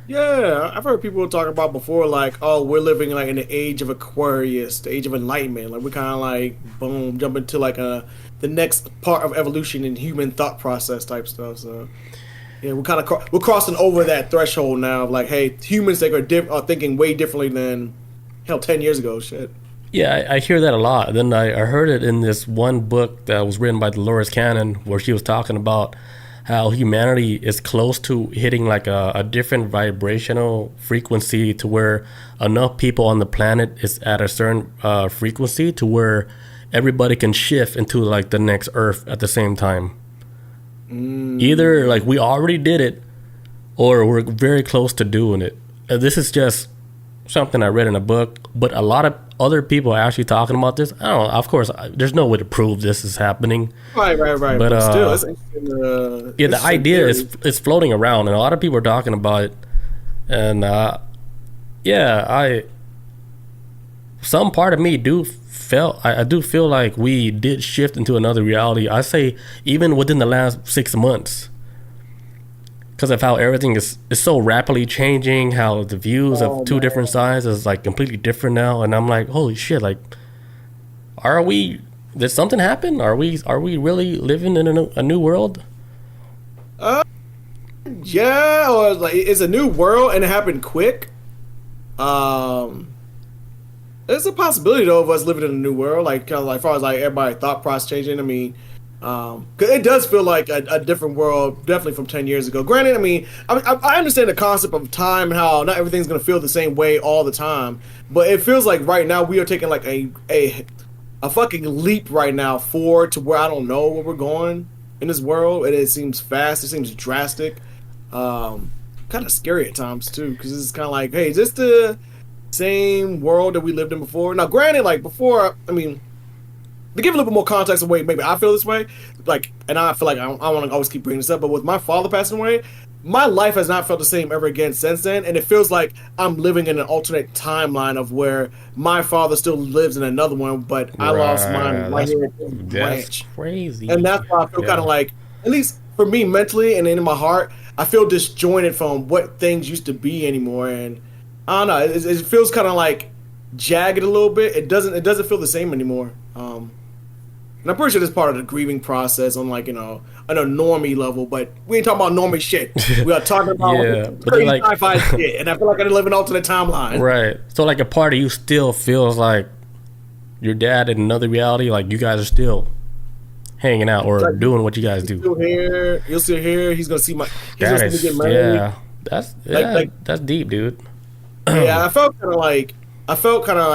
Yeah, I've heard people talk about before, like, oh, we're living like in the age of Aquarius, the age of enlightenment. Like, we kind of like, boom, jump into like the next part of evolution and human thought process type stuff. So, yeah, we're kind of we're crossing over that threshold now. Of like, hey, humans are thinking way differently than hell 10 years ago. Shit. Yeah, I hear that a lot. Then I heard it in this one book that was written by Dolores Cannon, where she was talking about how humanity is close to hitting like a different vibrational frequency to where enough people on the planet is at a certain frequency to where everybody can shift into like the next Earth at the same time. Either like we already did it or we're very close to doing it. This is just something I read in a book, but a lot of other people are actually talking about this. I don't know. Of course, there's no way to prove this is happening. Right. But still, yeah, the idea is floating around, and a lot of people are talking about it. And some part of me I do feel like we did shift into another reality. I say even within the last 6 months, because of how everything is so rapidly changing, how the views of two different sides is like completely different now, and I'm like, holy shit! Like, did something happen? Are we really living in a new world? Yeah, or like it's a new world and it happened quick. There's a possibility though of us living in a new world, like kind of like as far as like everybody thought process changing. I mean. Cause it does feel like a different world, definitely from 10 years ago. Granted, I mean, I understand the concept of time and how not everything's gonna feel the same way all the time, but it feels like right now we are taking like a fucking leap right now forward to where I don't know where we're going in this world, and it seems fast, it seems drastic, kind of scary at times too, because it's kind of like, hey, is this the same world that we lived in before? Now, granted, like before, I mean. To give a little bit more context of way maybe I feel this way, like, and I feel like I want to always keep bringing this up, but with my father passing away, my life has not felt the same ever again since then, and it feels like I'm living in an alternate timeline of where my father still lives in another one, but I lost mine right here in the ranch. Crazy. And that's why I feel kind of like, at least for me mentally and in my heart, I feel disjointed from what things used to be anymore, and I don't know, it feels kind of like jagged a little bit. It doesn't feel the same anymore. And I'm pretty sure this is part of the grieving process on like, you know, on a normie level, but we ain't talking about normie shit. We are talking about crazy like, sci-fi shit, and I feel like I live in an alternate timeline. Right. So like a part of you still feels like your dad in another reality, like you guys are still hanging out or like, doing what you guys do. You'll still hear. He's gonna see my. He's gonna get married. Yeah, that's deep, dude. Yeah, I felt kind of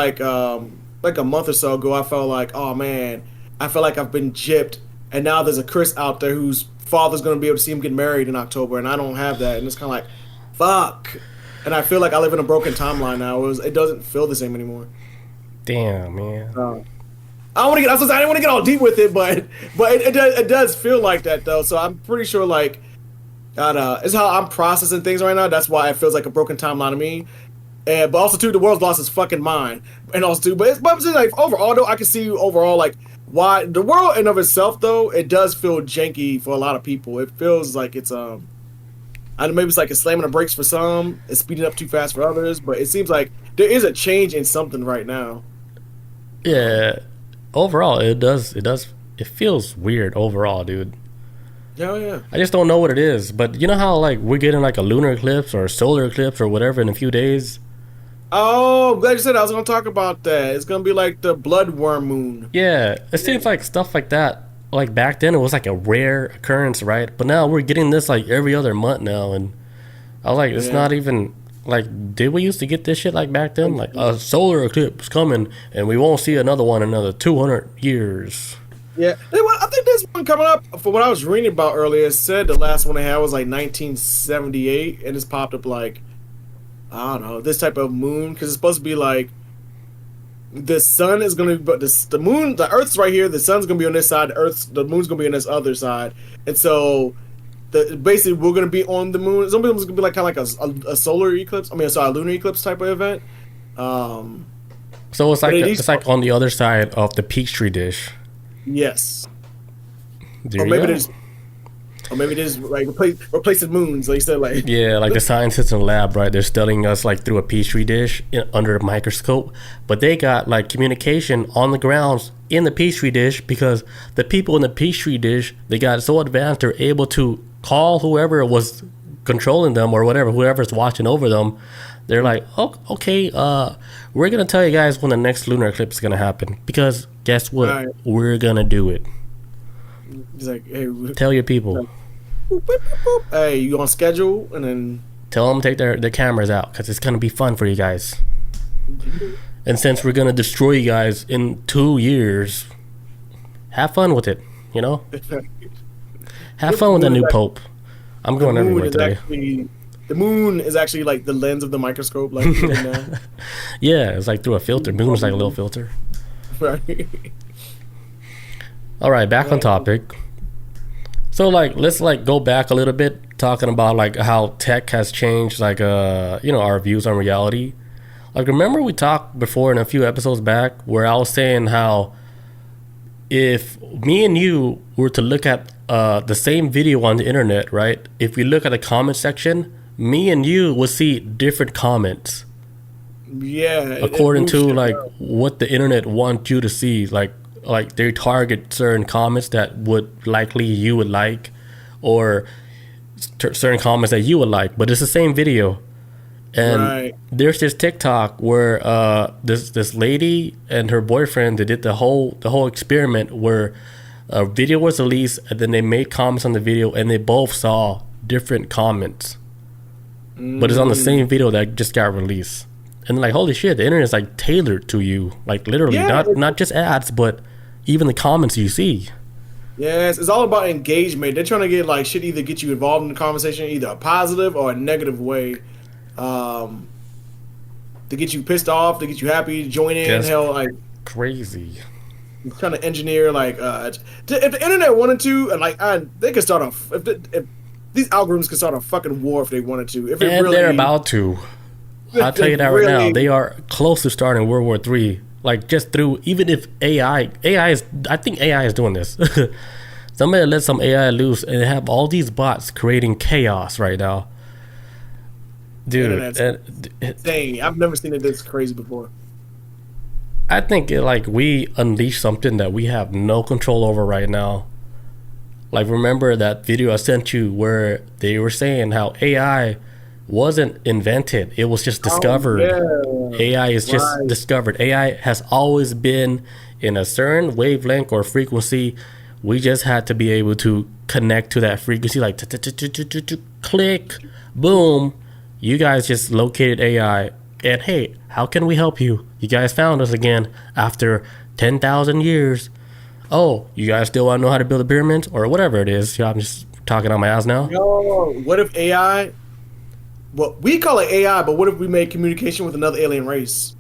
like a month or so ago. I felt like, oh man. I feel like I've been gypped, and now there's a Chris out there whose father's going to be able to see him get married in October, and I don't have that, and it's kind of like, fuck. And I feel like I live in a broken timeline now. It doesn't feel the same anymore. Damn, man. I didn't want to get all deep with it, but it does feel like that though. So I'm pretty sure like, it's how I'm processing things right now. That's why it feels like a broken timeline to me. But also too, the world's lost its fucking mind, and also too, but I'm saying like overall though, I can see overall like. Why the world in of itself though, it does feel janky for a lot of people. It feels like it's I don't know, maybe it's like it's slamming the brakes for some, it's speeding up too fast for others, but it seems like there is a change in something right now. Yeah. Overall it feels weird overall, dude. Yeah. I just don't know what it is. But you know how like we're getting like a lunar eclipse or a solar eclipse or whatever in a few days? Oh, I'm glad you said that. I was going to talk about that. It's going to be like the blood worm moon. Yeah, it seems like stuff like that. Like back then, it was like a rare occurrence, right? But now we're getting this like every other month now, and I was like, it's not even like. Did we used to get this shit like back then? Like a solar eclipse coming, and we won't see another one in another 200 years. Yeah, I think there's one coming up. For what I was reading about earlier, it said the last one they had was like 1978, and it's popped up like. I don't know, this type of moon, because it's supposed to be like the sun is going to be, but the moon, the Earth's right here. The sun's going to be on this side. The moon's going to be on this other side. And so, basically we're going to be on the moon. It's going to be like kind of like a solar eclipse. I mean, sorry, a lunar eclipse type of event. So it's like on the other side of the Peachtree dish. Yes. There you go. Or maybe there's like replacing moons, like you said, like Yeah, like the scientists in the lab, right? They're studying us like through a petri dish under a microscope, but they got like communication on the grounds in the petri dish because the people in the petri dish, they got so advanced they're able to call whoever was controlling them or whatever, whoever's watching over them. They're like, oh, okay, we're gonna tell you guys when the next lunar eclipse is gonna happen because guess what? Right. We're gonna do it. He's like, hey, Tell your people. boop, boop, boop, boop. Hey, you on schedule? And then Tell them to take their cameras out because it's going to be fun for you guys. And since we're going to destroy you guys in 2 years, have fun with it, you know? Have fun with the new pope. I'm going everywhere today. The moon is actually like the lens of the microscope. Like, Yeah, it's like through a filter. Moon is like a little filter. right. All right, back on topic. So like let's like go back a little bit talking about like how tech has changed like our views on reality. Like remember we talked before in a few episodes back where I was saying how if me and you were to look at the same video on the internet, right? If we look at the comment section, me and you will see different comments. Yeah. According to like what the internet wants you to see, like they target certain comments that would likely you would like or certain comments that you would like, but it's the same video. And there's this TikTok where this lady and her boyfriend, they did the whole experiment where a video was released and then they made comments on the video and they both saw different comments, but it's on the same video that just got released. And like, holy shit, the internet is like tailored to you, like literally, not just ads, but even the comments you see. Yes, it's all about engagement. They're trying to get like shit, either get you involved in the conversation, either a positive or a negative way, to get you pissed off, to get you happy, join in. That's hell, like crazy. Trying to engineer like if the internet wanted to, and like they could start off if these algorithms could start a fucking war if they wanted to. If it And really, they're about to. I'll tell you that right now. They are close to starting World War III. Like just through, even if I think AI is doing this. Somebody let some AI loose and have all these bots creating chaos right now. Dude, insane. I've never seen it this crazy before. I think we unleashed something that we have no control over right now. Like remember that video I sent you where they were saying how AI wasn't invented, it was just discovered. AI is just discovered. AI has always been in a certain wavelength or frequency. We just had to be able to connect to that frequency, like click, boom. You guys just located AI, and hey, how can we help you? You guys found us again after 10,000 years. Oh, you guys still want to know how to build the pyramids or whatever it is? Yeah, I'm just talking on my ass now. Yo, what if AI? Well, we call it AI, but what if we made communication with another alien race?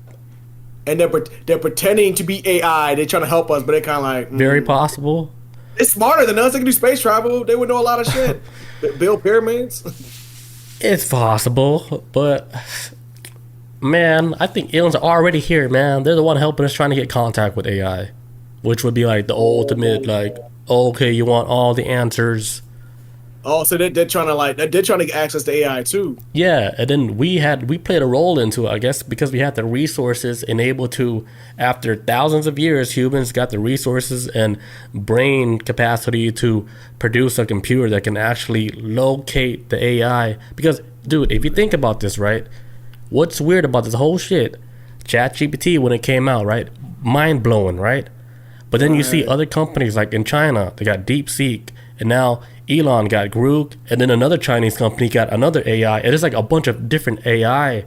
And they're pretending to be AI. They're trying to help us, but they're kind of like... Very possible. It's smarter than us. They can do space travel. They would know a lot of shit. Build pyramids. It's possible, but... Man, I think aliens are already here, man. They're the one helping us trying to get contact with AI. Which would be like the ultimate, like, okay, you want all the answers... Oh, so they're trying to they're trying to get access to AI too. Yeah, and then we played a role into it, I guess, because we had the resources and able to, after thousands of years, humans got the resources and brain capacity to produce a computer that can actually locate the AI. Because, dude, if you think about this, right, what's weird about this whole shit? ChatGPT, when it came out, right, mind blowing, right? But then you see other companies like in China, they got DeepSeek, and now Elon got Grook, and then another Chinese company got another AI. And there's like a bunch of different AI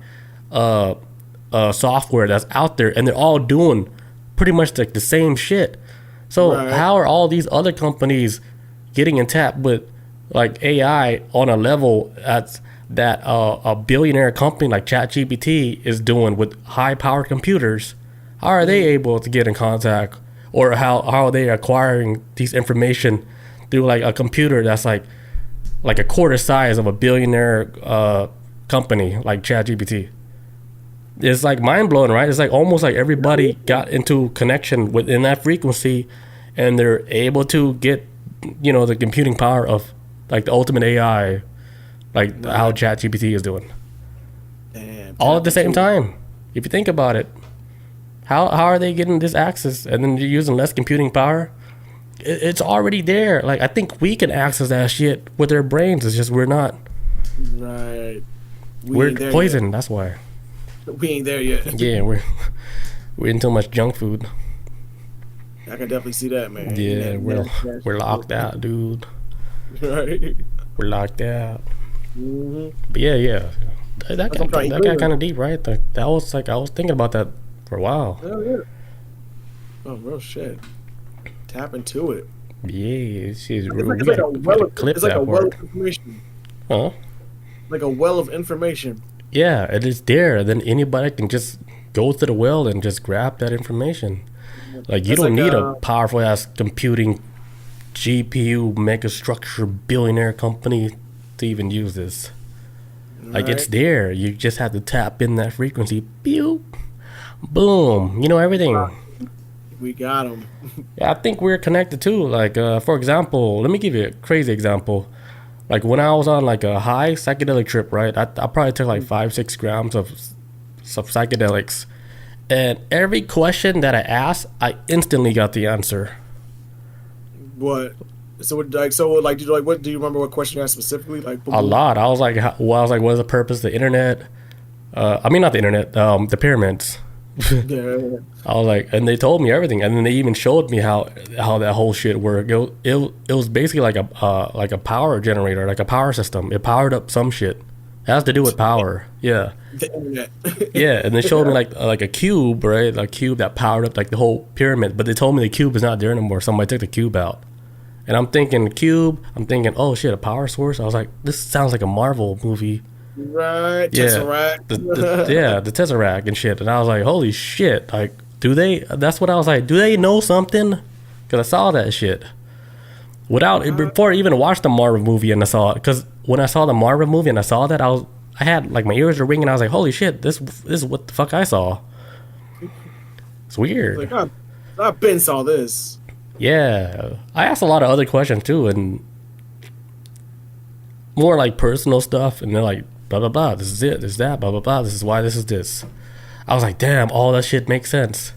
software that's out there, and they're all doing pretty much like the same shit. So how are all these other companies getting in tap with like AI on a level that a billionaire company like ChatGPT is doing with high-powered computers? How are they able to get in contact, or how are they acquiring these information through like a computer that's like a quarter size of a billionaire company like ChatGPT? It's like mind blowing, right? It's like almost like everybody got into connection within that frequency, and they're able to get, the computing power of like the ultimate AI, like how ChatGPT is doing. Damn, All at the same time. If you think about it, how are they getting this access, and then you're using less computing power? It's already there. Like, I think we can access that shit with our brains. It's just we're not. Right. We're poisoned. That's why. We ain't there yet. Yeah, we're eating too much junk food. I can definitely see that, man. Yeah, we're locked out, dude. Right. We're locked out. Mm-hmm. But yeah. That got kind of deep, right? That was like, I was thinking about that for a while. Oh yeah. Oh, real shit. Tap into it. Yeah, it's like a well of information. Huh? Like a well of information. Yeah, it is there. Then anybody can just go to the well and just grab that information. Like, you don't need a powerful ass computing GPU megastructure billionaire company to even use this. Like, it's there. You just have to tap in that frequency. Pew, boom. Everything. We got them. Yeah, I think we're connected too. Like, for example, let me give you a crazy example. Like, when I was on like a high psychedelic trip, right? I probably took like 5-6 grams of psychedelics, and every question that I asked, I instantly got the answer. What? What do you remember what question you asked specifically? Like, a lot. I was like, what is the purpose of the internet? I mean, not the internet. The pyramids. Yeah. I was like, and they told me everything, and then they even showed me how that whole shit worked. It was basically like a power generator, like a power system. It powered up some shit. It has to do with power. Yeah. The internet. Yeah, and they showed me like a cube, right? A cube that powered up like the whole pyramid. But they told me the cube is not there anymore. Somebody took the cube out. And I'm thinking cube. I'm thinking, oh shit, a power source. I was like, this sounds like a Marvel movie. Right. Yeah. Tesseract. The Tesseract and shit. And I was like, holy shit. Like, do they? That's what I was like. Do they know something? Because I saw that shit before I even watched the Marvel movie, and I saw it. Because when I saw the Marvel movie and I saw that, I had like my ears were ringing. I was like, holy shit, this is what the fuck I saw. It's weird. Like, I've been saw this. Yeah, I asked a lot of other questions too, and more like personal stuff. And they're like, blah blah blah. This is it. This is that. Blah blah blah. This is why. This is this. I was like, damn, all that shit makes sense.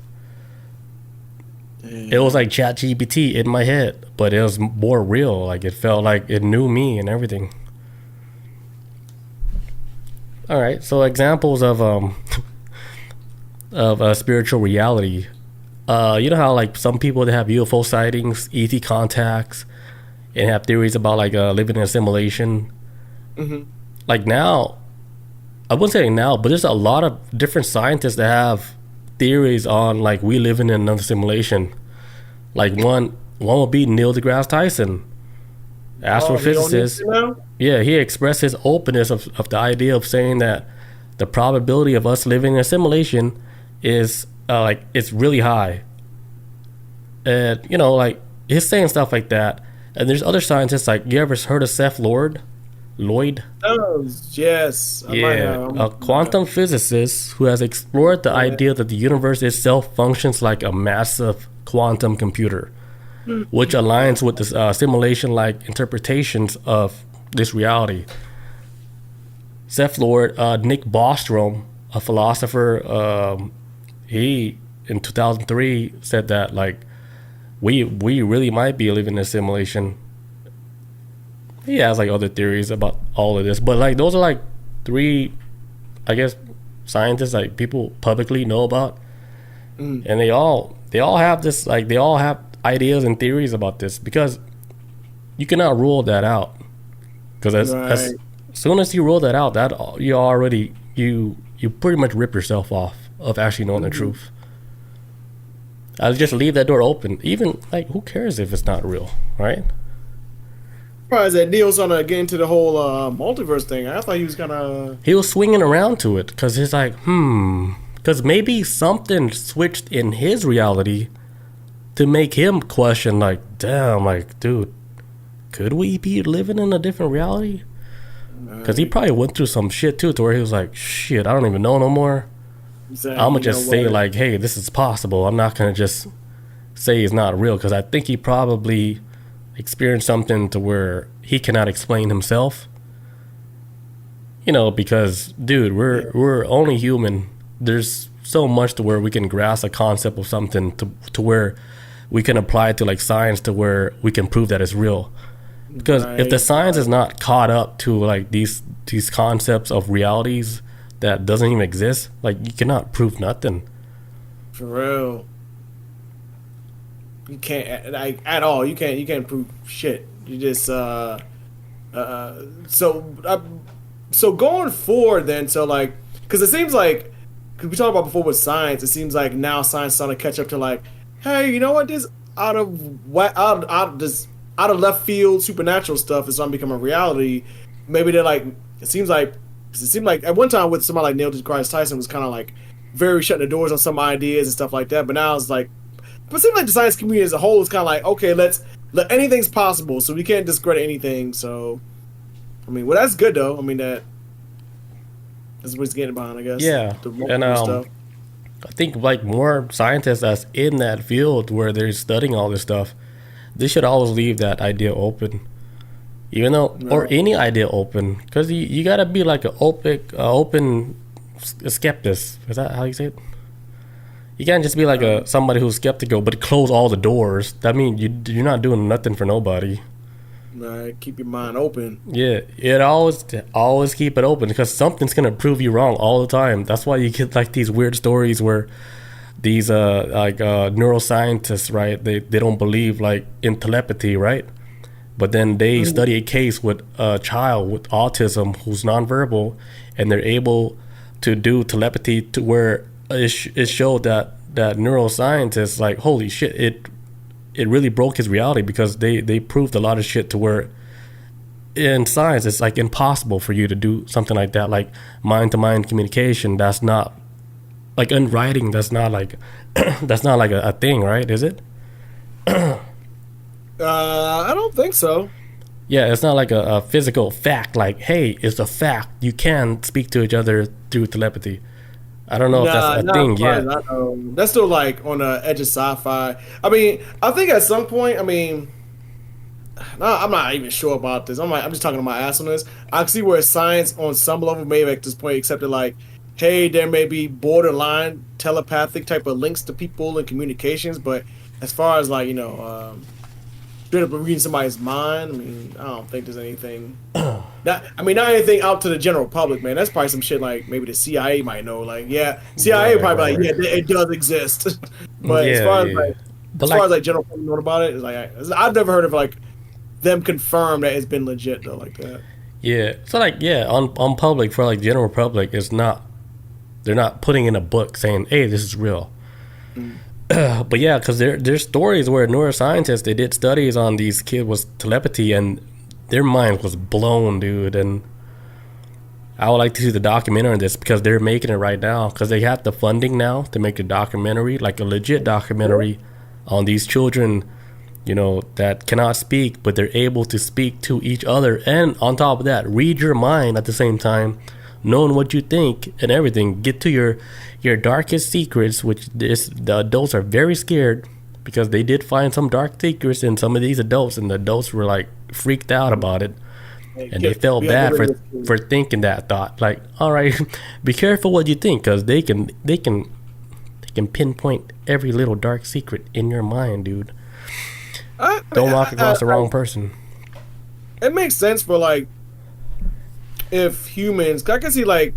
It was like ChatGPT in my head, but it was more real. Like, it felt like it knew me and everything. All right, so examples of spiritual reality. You know how like some people that have UFO sightings, ET contacts, and have theories about like living in a simulation. Mm-hmm. Like now, I wouldn't say now, but there's a lot of different scientists that have theories on like we living in another simulation. Like one would be Neil deGrasse Tyson, astrophysicist. Yeah, he expressed his openness of the idea of saying that the probability of us living in a simulation is like it's really high. And like he's saying stuff like that. And there's other scientists, like, you ever heard of Seth Lloyd? Oh, yes. Yeah, a quantum physicist who has explored the idea that the universe itself functions like a massive quantum computer, which aligns with the simulation-like interpretations of this reality. Seth Lloyd, Nick Bostrom, a philosopher, he in 2003 said that like we really might be living in a simulation. He has like other theories about all of this, but like those are like three, I guess, scientists like people publicly know about, and they all have this, like they all have ideas and theories about this, because you cannot rule that out, because as soon as you rule that out, that you pretty much rip yourself off of actually knowing the truth. I'll just leave that door open. Even like, who cares if it's not real, right? Surprised that Neil's gonna get into the whole multiverse thing. I thought he was gonna. He was swinging around to it because he's like, Because maybe something switched in his reality to make him question, like, damn, like, dude, could we be living in a different reality? Because he probably went through some shit too, to where he was like, shit, I don't even know no more. Exactly. I'm gonna just say like, hey, this is possible. I'm not gonna just say it's not real, because I think he probably experienced something to where he cannot explain himself. You know, because dude, we're only human. There's so much to where we can grasp a concept of something to where we can apply it to like science, to where we can prove that it's real. Because if the science is not caught up to like these concepts of realities that doesn't even exist, like you cannot prove nothing. For real. You can't like at all. You can't prove shit. You just so going forward then. So like, because it seems like, because we talked about before with science, it seems like now science is starting to catch up to like, hey, you know what? This out of left field supernatural stuff is starting to become a reality. Maybe they're like, it seemed like at one time with somebody like Neil deGrasse Tyson was kind of like very shutting the doors on some ideas and stuff like that. But now it's like, but it seems like the science community as a whole is kind of like, okay, let anything's possible, so we can't discredit anything. So, I mean, well, that's good though. I mean, that's what he's getting behind, I guess. Yeah, and I think like more scientists that's in that field where they're studying all this stuff, they should always leave that idea open, even though, or any idea open, because you gotta be like an open skeptic. Is that how you say it? You can't just be like somebody who's skeptical but close all the doors. That means you're not doing nothing for nobody. Right, keep your mind open. Yeah, it always keep it open, because something's gonna prove you wrong all the time. That's why you get like these weird stories where these neuroscientists, right? They don't believe like in telepathy, right? But then they study a case with a child with autism who's nonverbal, and they're able to do telepathy to where it showed that neuroscientists like, holy shit, it really broke his reality, because they proved a lot of shit to where in science it's like impossible for you to do something like that, like mind-to-mind communication. That's not like in writing, that's not like that's not like a thing, right? Is it? I don't think so. Yeah, it's not like a physical fact, like, hey, it's a fact you can speak to each other through telepathy. I don't know if that's a thing yet. That's still like on the edge of sci-fi. I mean, I think at some point, I mean, I'm not even sure about this. I'm just talking to my ass on this. I can see where science on some level may at this point accepted like, hey, there may be borderline telepathic type of links to people and communications, but as far as like, straight up reading somebody's mind, I mean, I don't think there's anything. Not anything out to the general public, man. That's probably some shit like maybe the CIA might know. Like, yeah, CIA probably like, yeah, it does exist. But as far as like general public know about it, it's like I've never heard of like them confirm that it's been legit though, like that. Yeah, so like on public, for like general public, it's not. They're not putting in a book saying, hey, this is real. But yeah, because there's stories where neuroscientists, they did studies on these kids with telepathy, and their mind was blown, dude. And I would like to see the documentary on this, because they're making it right now, because they have the funding now to make a documentary, like a legit documentary on these children, that cannot speak, but they're able to speak to each other, and on top of that, read your mind at the same time, knowing what you think and everything. Get to your darkest secrets, which the adults are very scared, because they did find some dark secrets in some of these adults, and the adults were like freaked out about it, and they felt bad for thinking that thought. Like, all right, be careful what you think, because they can pinpoint every little dark secret in your mind, dude. Don't walk across the wrong person. It makes sense for like, if humans, I can see like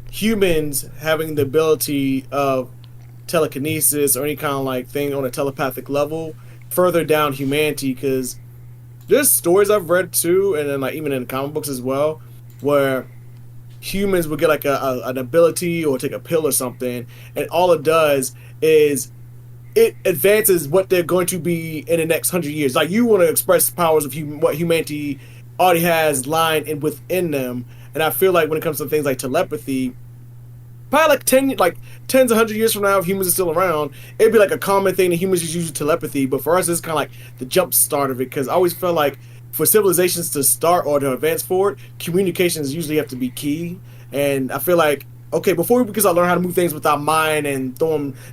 humans having the ability of telekinesis or any kind of like thing on a telepathic level further down humanity, because there's stories I've read too, and then like even in comic books as well, where humans would get like an ability or take a pill or something, and all it does is it advances what they're going to be in the next 100 years. Like, you want to express the powers of what humanity already has lying within them. And I feel like when it comes to things like telepathy, probably like tens of hundred years from now, if humans are still around, it'd be like a common thing that humans just use telepathy. But for us, it's kind of like the jump start of it, because I always felt like for civilizations to start or to advance forward, communications usually have to be key. And I feel like, okay, before we can learn how to move things with our mind and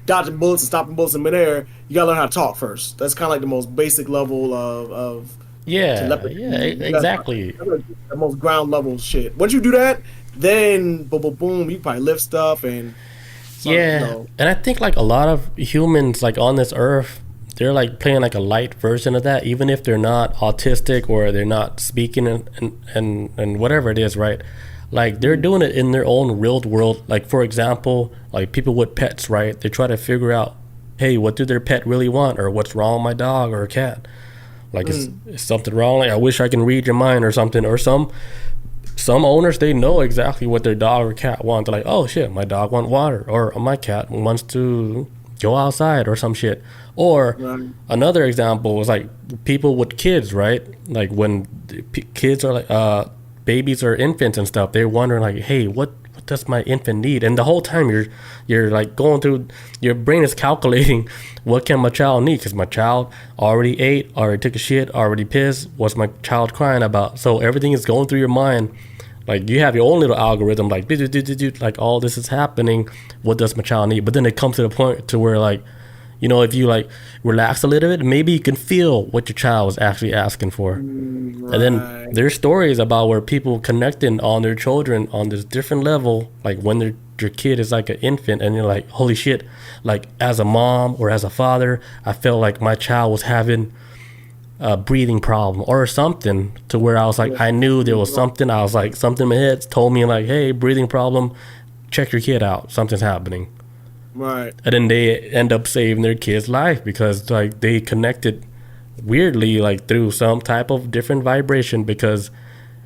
dodging bullets and stopping bullets in midair, you gotta learn how to talk first. That's kind of like the most basic level of Yeah, telepathy. yeah, exactly. That's like the most ground level shit. Once you do that, then boom, boom, boom, you probably lift stuff and Yeah, and I think like a lot of humans like on this earth, they're like playing like a light version of that, even if they're not autistic or they're not speaking and whatever it is, right? Like they're doing it in their own real world. Like for example, like people with pets, right? They try to figure out, hey, what do their pet really want, or what's wrong with my dog or cat? Like is something wrong? Like I wish I can read your mind or something. Or some owners, they know exactly what their dog or cat want. They're like, oh shit, my dog wants water, or my cat wants to go outside or some shit. Or another example was like people with kids, right? Like when kids are like babies or infants and stuff, they're wondering like, hey, what does my infant need? And the whole time you're like going through, your brain is calculating what can my child need, because my child already ate, already took a shit, already pissed, what's my child crying about? So everything is going through your mind. Like you have your own little algorithm, like like all this is happening, what does my child need? But then it comes to the point to where like, you know, if you like relax a little bit, maybe you can feel what your child is actually asking for. And then there's stories about where people connecting on their children on this different level, like when your kid is like an infant and you're like, holy shit, like as a mom or as a father, I felt like my child was having a breathing problem or something, to where I was like, I knew there was something. I was like, something in my head told me like, hey, breathing problem, check your kid out, something's happening. Right. And then they end up saving their kid's life because like they connected weirdly, like through some type of different vibration. Because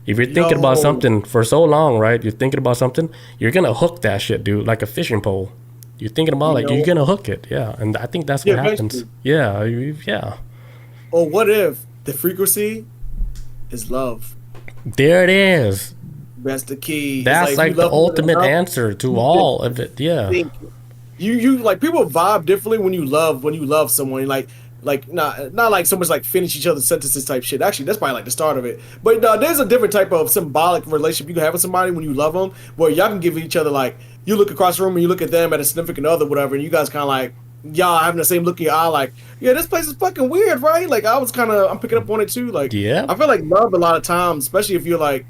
if you're thinking about something for so long, right, you're thinking about something, you're gonna hook that shit, dude, like a fishing pole. You're thinking about like you're gonna hook it. Yeah. And I think that's what happens. Yeah. Or what if the frequency is love? There it is. That's the key. That's like the ultimate answer to all of it. Yeah. You like, people vibe differently when you love someone. Like not like so much like finish each other's sentences type shit. Actually, that's probably like the start of it. But there's a different type of symbolic relationship you can have with somebody when you love them, where y'all can give each other, like, you look across the room and you look at them at a significant other, whatever, and you guys kind of like, y'all having the same look in your eye, like, yeah, this place is fucking weird, right? Like I'm picking up on it too. Like, yeah, I feel like love a lot of times, especially if you're like,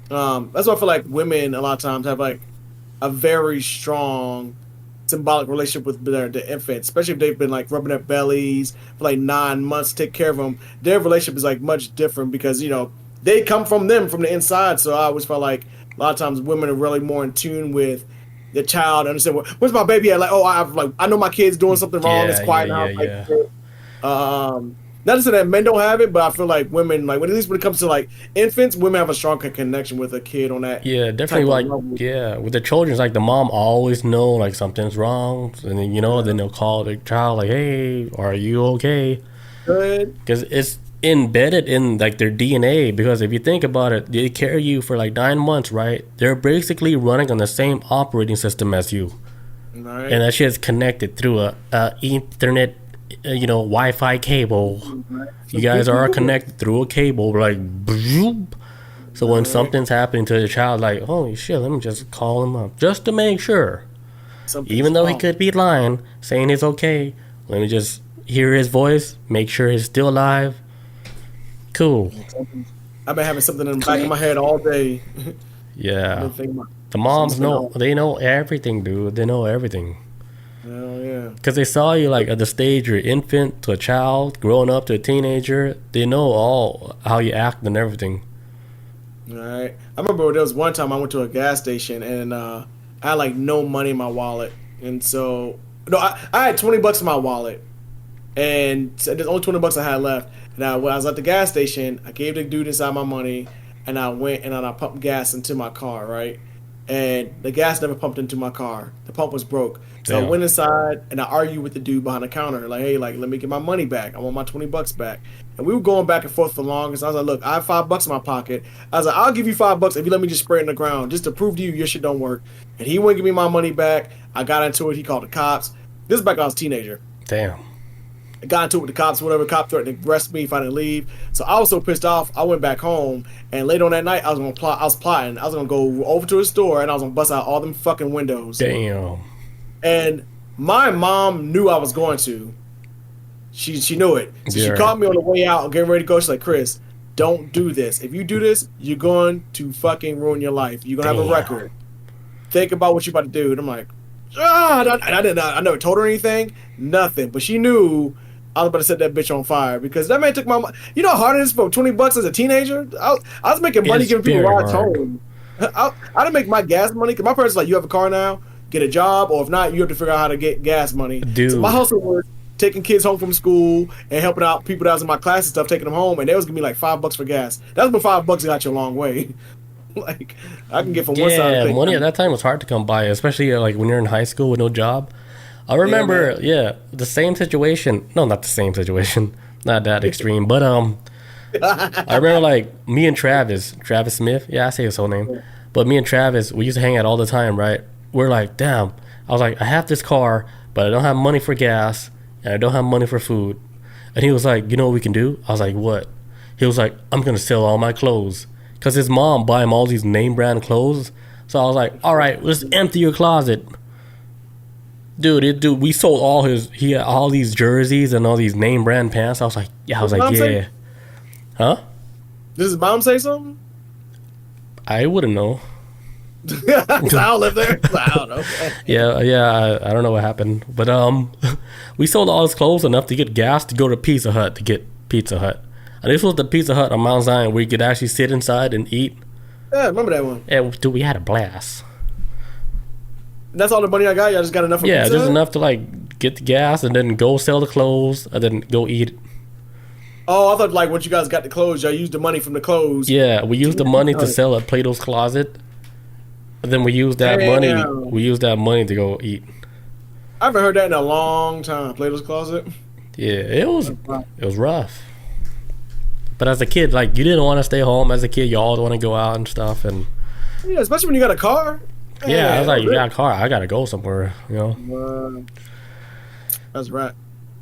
that's why I feel like women a lot of times have like a very strong symbolic relationship with their infants, especially if they've been like rubbing their bellies for like 9 months to take care of them. Their relationship is like much different because, you know, they come from them from the inside. So I always felt like a lot of times women are really more in tune with the child, understand where's my baby at? Like, oh, I know my kid's doing something wrong. It's quiet now. Not to say that men don't have it, but I feel like women, like, at least when it comes to like infants, women have a strong connection with a kid on that. Yeah, definitely. Like, yeah, with the children, it's like the mom always know like something's wrong, and then, you know, then they'll call the child like, "Hey, are you okay?" Good. Because it's embedded in like their DNA. Because if you think about it, they carry you for like 9 months, right? They're basically running on the same operating system as you, right. And that shit's connected through a Ethernet, you know, Wi-Fi cable. You guys are connected through a cable, like, boop. So when something's happening to the child, like, holy shit, let me just call him up just to make sure. Even though he could be lying, saying he's okay, let me just hear his voice, make sure he's still alive. Cool. I've been having something in the back of my head all day. Yeah. The moms know, they know everything, dude. They know everything. Hell yeah. Because they saw you like at the stage you're infant to a child, growing up to a teenager. They know all how you act and everything. All right. I remember there was one time I went to a gas station and I had like no money in my wallet. And so, no, I had $20 in my wallet. And there's only $20 I had left. And when I was at the gas station, I gave the dude inside my money and I went and I pumped gas into my car, right? and the gas never pumped into my car. The pump was broke. So I Damn. went inside and I argued with the dude behind the counter, like, hey, like, let me get my money back. I want my $20 back. And we were going back and forth for the longest. I was like, look, I have $5 in my pocket. I was like, I'll give you $5 if you let me just spray it in the ground, just to prove to you your shit don't work. And he wouldn't give me my money back. I got into it. He called the cops. This is back when I was a teenager. Damn. I got into it with the cops, whatever. Cop threatened to arrest me if I didn't leave. So I was so pissed off, I went back home. And later on that night, I was plotting. I was gonna go over to a store and I was gonna bust out all them fucking windows. Damn. And my mom knew I was going to. She knew it. So she called me on the way out, getting ready to go. She's like, Chris, don't do this. If you do this, you're going to fucking ruin your life. You're gonna have a record. Think about what you're about to do. And I'm like, I never told her anything, nothing. But she knew I was about to set that bitch on fire because that man took my money. You know how hard it is for $20 as a teenager? I was making money giving people rides home. I didn't make my gas money because my parents were like, you have a car now, get a job, or if not, you have to figure out how to get gas money. Dude. So my hustle was taking kids home from school and helping out people that was in my class and stuff, taking them home, and they was giving me like $5 for gas. That's when $5 got you a long way. Like I can get from one side. Yeah, money at that time was hard to come by, especially like when you're in high school with no job. I remember, the same situation. No, not the same situation. Not that extreme, but I remember like me and Travis Smith. Yeah, I say his whole name. But me and Travis, we used to hang out all the time, right? We're like, damn. I was like, I have this car, but I don't have money for gas, and I don't have money for food. And he was like, you know what we can do? I was like, what? He was like, I'm gonna sell all my clothes, cause his mom buy him all these name brand clothes. So I was like, all right, let's empty your closet. Dude, we sold he had all these jerseys and all these name brand pants. I was like, yeah. Say? Huh? Does his mom say something? I wouldn't know. I don't live there. I don't know. Yeah. I don't know what happened, but we sold all his clothes enough to get gas to go to Pizza Hut to get Pizza Hut. And this was the Pizza Hut on Mount Zion where you could actually sit inside and eat. Yeah, I remember that one. Yeah, dude, we had a blast. That's all the money I got? Y'all just got enough for Yeah, pizza? just enough to like get the gas and then go sell the clothes and then go eat. Oh, I thought like once you guys got the clothes, y'all used the money from the clothes. Yeah, we used the money to sell at Plato's Closet. And then we used that money to go eat. I haven't heard that in a long time. Plato's Closet. Yeah, it was rough. But as a kid, like you didn't want to stay home. As a kid, you always want to go out and stuff. And yeah, especially when you got a car. Yeah, I was like, you got a car, I gotta go somewhere, you know. That's right.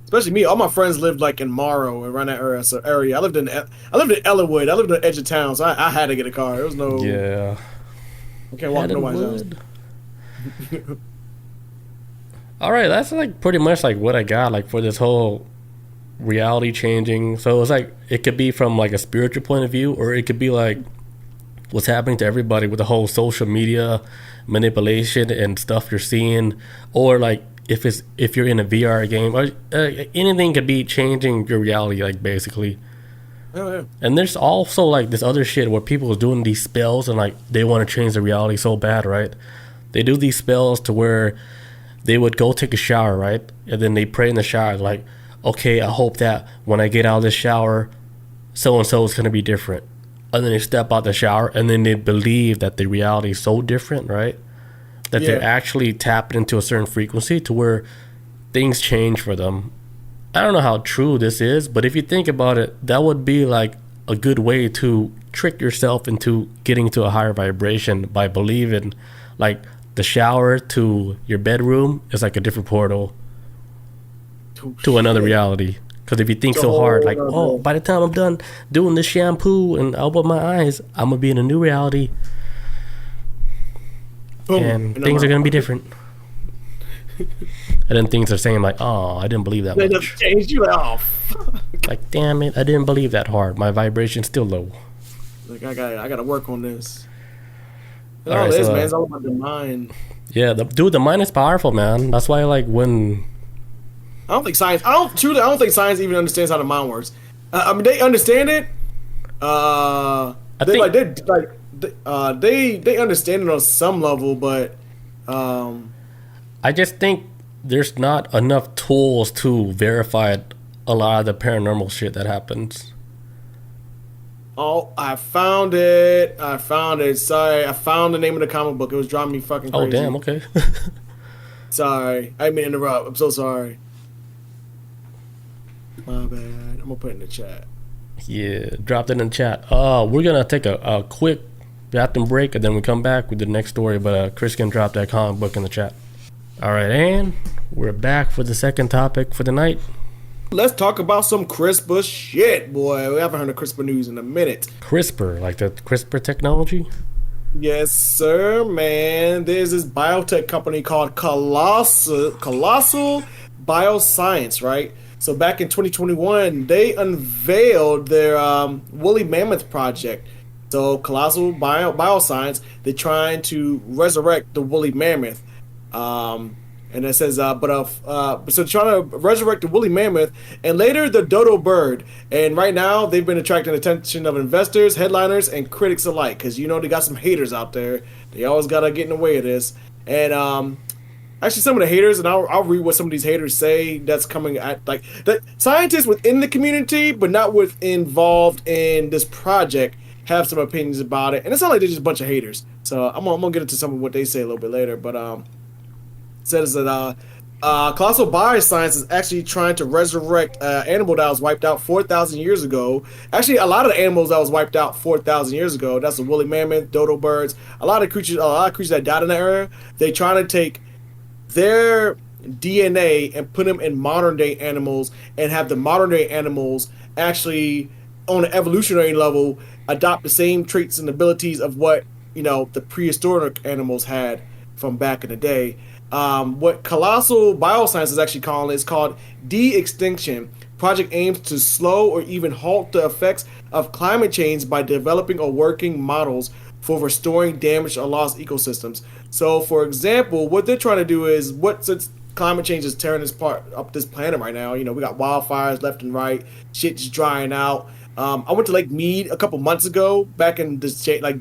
Especially me, all my friends lived like in Morrow around that area. I lived in Ellenwood. I lived on the edge of town, so I had to get a car. There was no. Yeah. I can't walk nobody's house. All right, that's like pretty much like what I got like for this whole reality changing. So it's like it could be from like a spiritual point of view, or it could be like what's happening to everybody with the whole social media manipulation and stuff you're seeing, or like if you're in a VR game, or anything could be changing your reality, like basically. Oh, yeah. And there's also like this other shit where people are doing these spells and like they want to change the reality so bad, right? They do these spells to where they would go take a shower, right? And then they pray in the shower like, okay, I hope that when I get out of this shower, so and so is gonna be different. And then they step out the shower and then they believe that the reality is so different, right? That they're actually tapped into a certain frequency to where things change for them. I don't know how true this is, but if you think about it, that would be like a good way to trick yourself into getting to a higher vibration by believing like the shower to your bedroom is like a different portal to another reality. Because if you think so hard, like, oh, by the time I'm done doing this shampoo and I open my eyes, I'm going to be in a new reality. Boom. And things are going to be different. And then things are saying like, oh, I didn't believe that much. They just changed you off. Like, damn it, I didn't believe that hard. My vibration's still low. Like, I gotta work on this. All right, man, it's all about the mind. Yeah, the mind is powerful, man. That's why, like, when... I don't think science even understands how the mind works. I mean, they understand it. They understand it on some level, but I just think there's not enough tools to verify a lot of the paranormal shit that happens. Oh, I found it. I found it. Sorry, I found the name of the comic book. It was driving me fucking Oh damn, crazy. okay. Sorry, I didn't mean to interrupt. I'm so sorry. My bad. I'm gonna put it in the chat. Yeah, dropped it in the chat. We're gonna take a quick bathroom break and then we come back with the next story, but Chris can drop that comic book in the chat. Alright, and we're back for the second topic for the night. Let's talk about some CRISPR shit, boy. We haven't heard of CRISPR news in a minute. CRISPR, like the CRISPR technology? Yes, sir, man. There's this biotech company called Colossal Bioscience, right? So back in 2021, they unveiled their woolly mammoth project. So Bioscience, they're trying to resurrect the woolly mammoth. And it says, so trying to resurrect the woolly mammoth and later the dodo bird. And right now, they've been attracting the attention of investors, headliners, and critics alike. Because, they got some haters out there. They always got to get in the way of this. And actually, some of the haters, and I'll read what some of these haters say that's coming at, like, the scientists within the community, but not involved in this project, have some opinions about it. And it's not like they're just a bunch of haters. So I'm going to get into some of what they say a little bit later. But, says that Colossal Bioscience is actually trying to resurrect animal that was wiped out 4,000 years ago. Actually, a lot of the animals that was wiped out 4,000 years ago, that's the woolly mammoth, dodo birds, a lot of creatures that died in that era, they trying to take their DNA and put them in modern day animals and have the modern day animals actually, on an evolutionary level, adopt the same traits and abilities of what, the prehistoric animals had from back in the day. What Colossal Bioscience is actually calling is called de-extinction. Project aims to slow or even halt the effects of climate change by developing or working models for restoring damaged or lost ecosystems. So, for example, what they're trying to do is, since climate change is tearing up this planet right now, we got wildfires left and right, shit just drying out. I went to Lake Mead a couple months ago, back in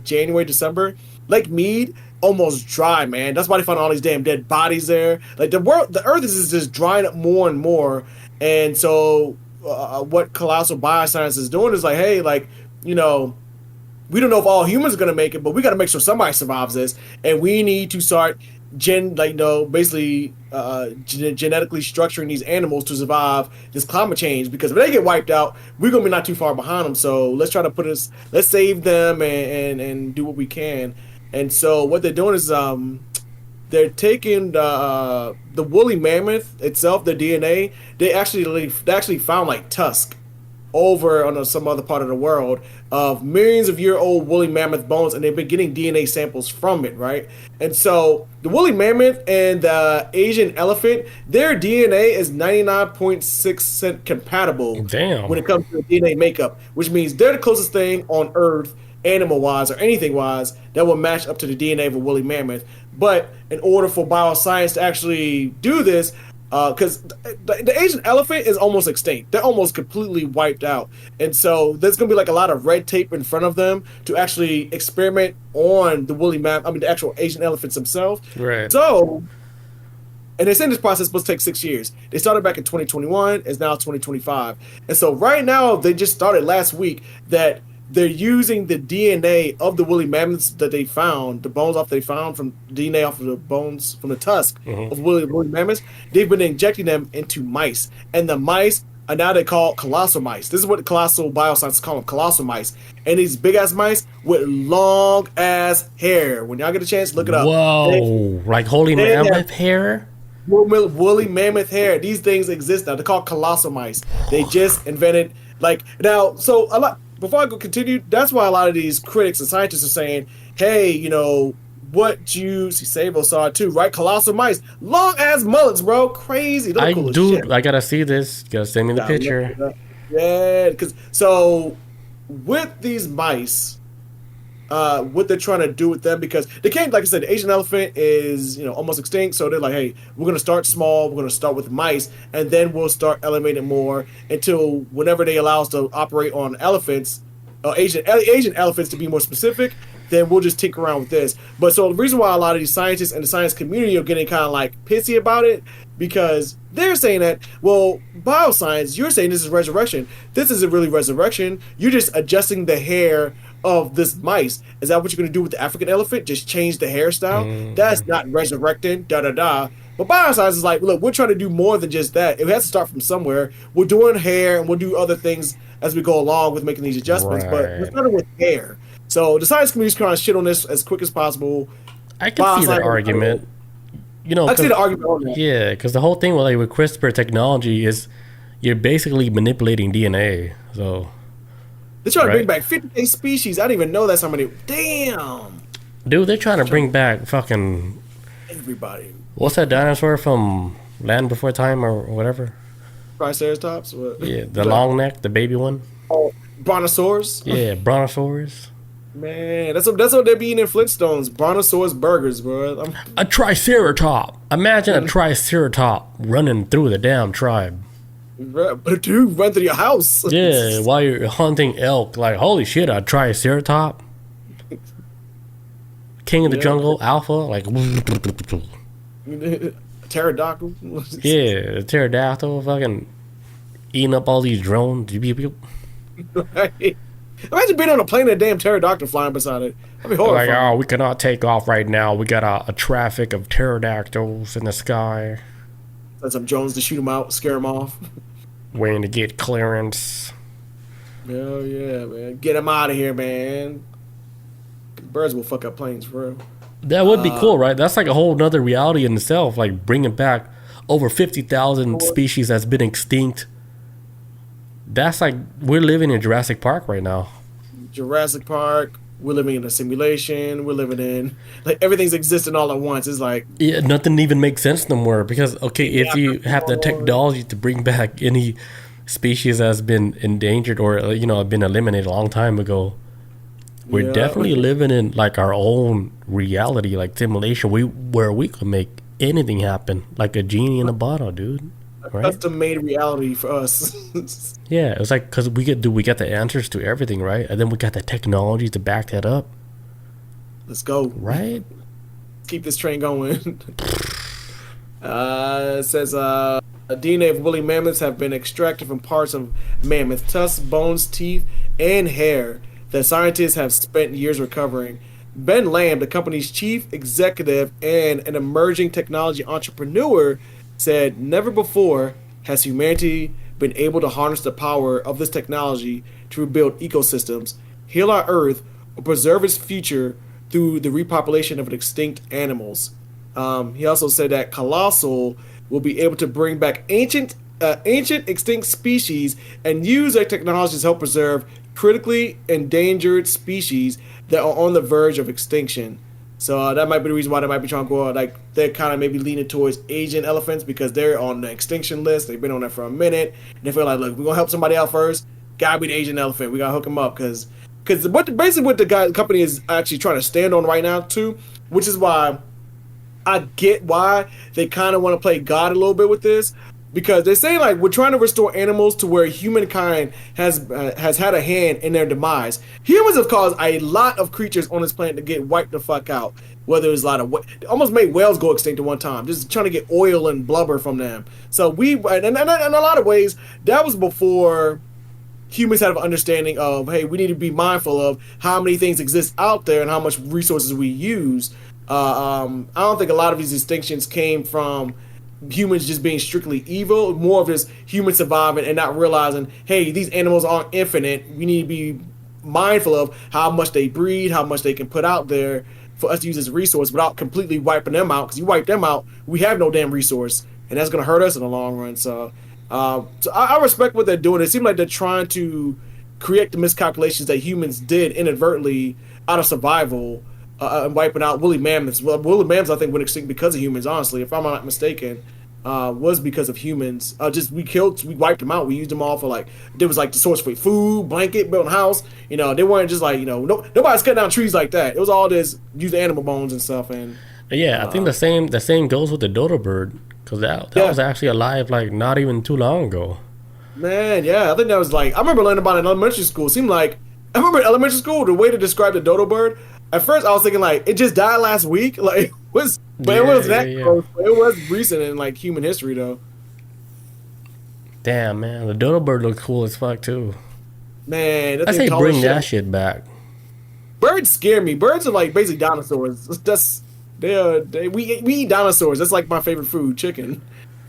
January, December. Lake Mead almost dry, man. That's why they found all these damn dead bodies there. Like the Earth is just drying up more and more. And so, what Colossal Bioscience is doing is like, hey, we don't know if all humans are gonna make it, but we got to make sure somebody survives this, and we need to start genetically structuring these animals to survive this climate change. Because if they get wiped out, we're gonna be not too far behind them. So let's save them and do what we can. And so what they're doing is they're taking the woolly mammoth itself, the DNA. They actually found like tusk over on some other part of the world of millions of year old woolly mammoth bones, and they've been getting DNA samples from it, right? And so the woolly mammoth and the Asian elephant, their DNA is 99.6% compatible. Damn. When it comes to DNA makeup, which means they're the closest thing on Earth, animal-wise or anything-wise, that will match up to the DNA of a woolly mammoth. But in order for bioscience to actually do this, because the Asian elephant is almost extinct. They're almost completely wiped out. And so there's going to be like a lot of red tape in front of them to actually experiment on the the actual Asian elephants themselves. Right. So, and they're saying this process is supposed to take 6 years. They started back in 2021. It's now 2025. And so right now, they just started last week that they're using the DNA of the woolly mammoths that they found, the bones they found from DNA off of the bones from the tusk of woolly mammoths. They've been injecting them into mice, and the mice are now they call colossal mice. This is what the Colossal Bioscience call them, colossal mice. And these big ass mice with long ass hair. When y'all get a chance, look it up. Whoa, like holy mammoth hair? Woolly mammoth hair. These things exist now. They're called colossal mice. They just invented before I go continue, that's why a lot of these critics and scientists are saying, hey, what you see Sabo saw it too, right? Colossal mice, long ass mullets, bro, crazy. I gotta see this. You gotta send me the picture. Yeah, because so with these mice, what they're trying to do with them, because they can't, like I said, the Asian elephant is almost extinct, so they're like, hey, we're gonna start small, we're gonna start with mice, and then we'll start elevating more until whenever they allow us to operate on elephants, Asian elephants to be more specific, then we'll just tinker around with this. But so the reason why a lot of these scientists and the science community are getting kind of like pissy about it, because they're saying that, well, bioscience, you're saying this is resurrection. This isn't really resurrection. You're just adjusting the hair of this mice. Is that what you're going to do with the African elephant? Just change the hairstyle? That's not resurrecting, da-da-da. But bioscience is like, look, we're trying to do more than just that. It has to start from somewhere. We're doing hair, and we'll do other things as we go along with making these adjustments. But we're starting with hair. So the science community is trying to shit on this as quick as possible. I can see the argument. You know, I can see the argument on that. Yeah, because the whole thing with CRISPR technology is you're basically manipulating DNA. So they're trying to bring back 50 species. I didn't even know that's how many. Damn. Dude, they're trying to bring back fucking everybody. What's that dinosaur from Land Before Time or whatever? Triceratops? What? Yeah, the long neck, the baby one. Oh, Brontosaurus? Yeah, Brontosaurus. Man, that's what they're being in Flintstones. Brontosaurus burgers, bro. A triceratop. Imagine a triceratop running through the damn tribe. But dude, run through your house. Yeah, while you're hunting elk. Like, holy shit, a triceratop. King of the jungle, alpha. Like, pterodactyl. Yeah, pterodactyl fucking eating up all these drones. Right. Imagine being on a plane and a damn pterodactyl flying beside it. That'd be horrifying. Like, oh, we cannot take off right now. We got a traffic of pterodactyls in the sky. Send some drones to shoot them out, scare them off. Waiting to get clearance. Hell yeah, man. Get them out of here, man. Birds will fuck up planes, for real. That would be cool, right? That's like a whole nother reality in itself. Like bringing back over 50,000 species that's been extinct. That's like we're living in Jurassic Park right now. Jurassic Park. We're living in a simulation. We're living in like everything's existing all at once. It's like nothing even makes sense no more because if you have the technology to bring back any species that's been endangered or been eliminated a long time ago, we're definitely living in like our own reality, like simulation. Where we could make anything happen, like a genie in a bottle, dude. Right? Custom-made reality for us. Yeah, it's like because we get the answers to everything, right? And then we got the technology to back that up. Let's go. Right? Keep this train going. It says DNA of woolly mammoths have been extracted from parts of mammoth tusks, bones, teeth, and hair that scientists have spent years recovering. Ben Lamb, the company's chief executive and an emerging technology entrepreneur, said never before has humanity been able to harness the power of this technology to rebuild ecosystems, heal our earth, or preserve its future through the repopulation of extinct animals. He also said that Colossal will be able to bring back ancient extinct species and use their technology to help preserve critically endangered species that are on the verge of extinction. So that might be the reason why they might be trying to go like they're kind of maybe leaning towards Asian elephants because they're on the extinction list. They've been on there for a minute, and they feel like, look, we're gonna help somebody out first. Gotta be the Asian elephant. We gotta hook them up because basically what the company is actually trying to stand on right now too, which is why I get why they kind of want to play God a little bit with this. Because they say like we're trying to restore animals to where humankind has had a hand in their demise. Humans have caused a lot of creatures on this planet to get wiped the fuck out. Whether it's a lot of almost made whales go extinct at one time, just trying to get oil and blubber from them. So in a lot of ways that was before humans had an understanding of hey, we need to be mindful of how many things exist out there and how much resources we use. I don't think a lot of these distinctions came from humans just being strictly evil, more of just humans surviving and not realizing, hey, these animals aren't infinite. We need to be mindful of how much they breed, how much they can put out there for us to use as a resource without completely wiping them out. Because you wipe them out, we have no damn resource, and that's going to hurt us in the long run. So I respect what they're doing. It seems like they're trying to correct the miscalculations that humans did inadvertently out of survival. And wiping out woolly mammoths. Well, woolly mammoths, I think, went extinct because of humans. Honestly, if I'm not mistaken, was because of humans. We wiped them out. We used them all for like there was like the source for food, blanket, building a house. They weren't just like nobody's cutting down trees like that. It was all this use animal bones and stuff. And yeah, I think the same goes with the dodo bird because that was actually alive like not even too long ago. Man, yeah, I think that was like I remember learning about it in elementary school. It seemed like I remember in elementary school the way to describe the dodo bird. At first, I was thinking like it just died last week. Like it was, but it Yeah, was yeah, that yeah. close. It was recent in like human history, though. Damn, man, the dodo bird looked cool as fuck too. Man, that I thing say tall as bring shit. that shit back. Birds scare me. Birds are like basically dinosaurs. That's we eat dinosaurs. That's like my favorite food, chicken.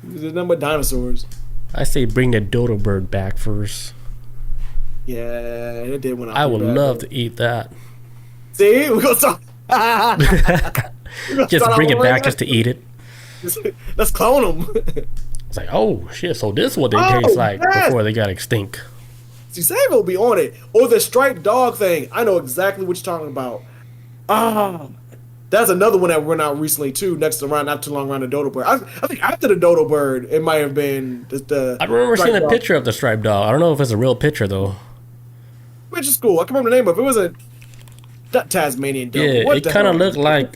There's nothing but dinosaurs. I say bring the dodo bird back first. Yeah, it did when I would love to eat that. See, we're gonna start. Just bring it back just to eat it. Let's clone them. It's like, oh shit, so this is what they Oh, taste like yes. before they got extinct. See, Save will be on it. Or the striped dog thing. I know exactly what you're talking about. Ah, that's another one that went out recently too. Next around, not too long around the dodo bird. I think after the dodo bird, it might have been the. I remember seeing a striped dog. picture of the striped dog. I don't know if it's a real picture though. Which is cool. I can't remember the name of it. It was a not Tasmanian devil. Yeah, What it the kind of hell? looked like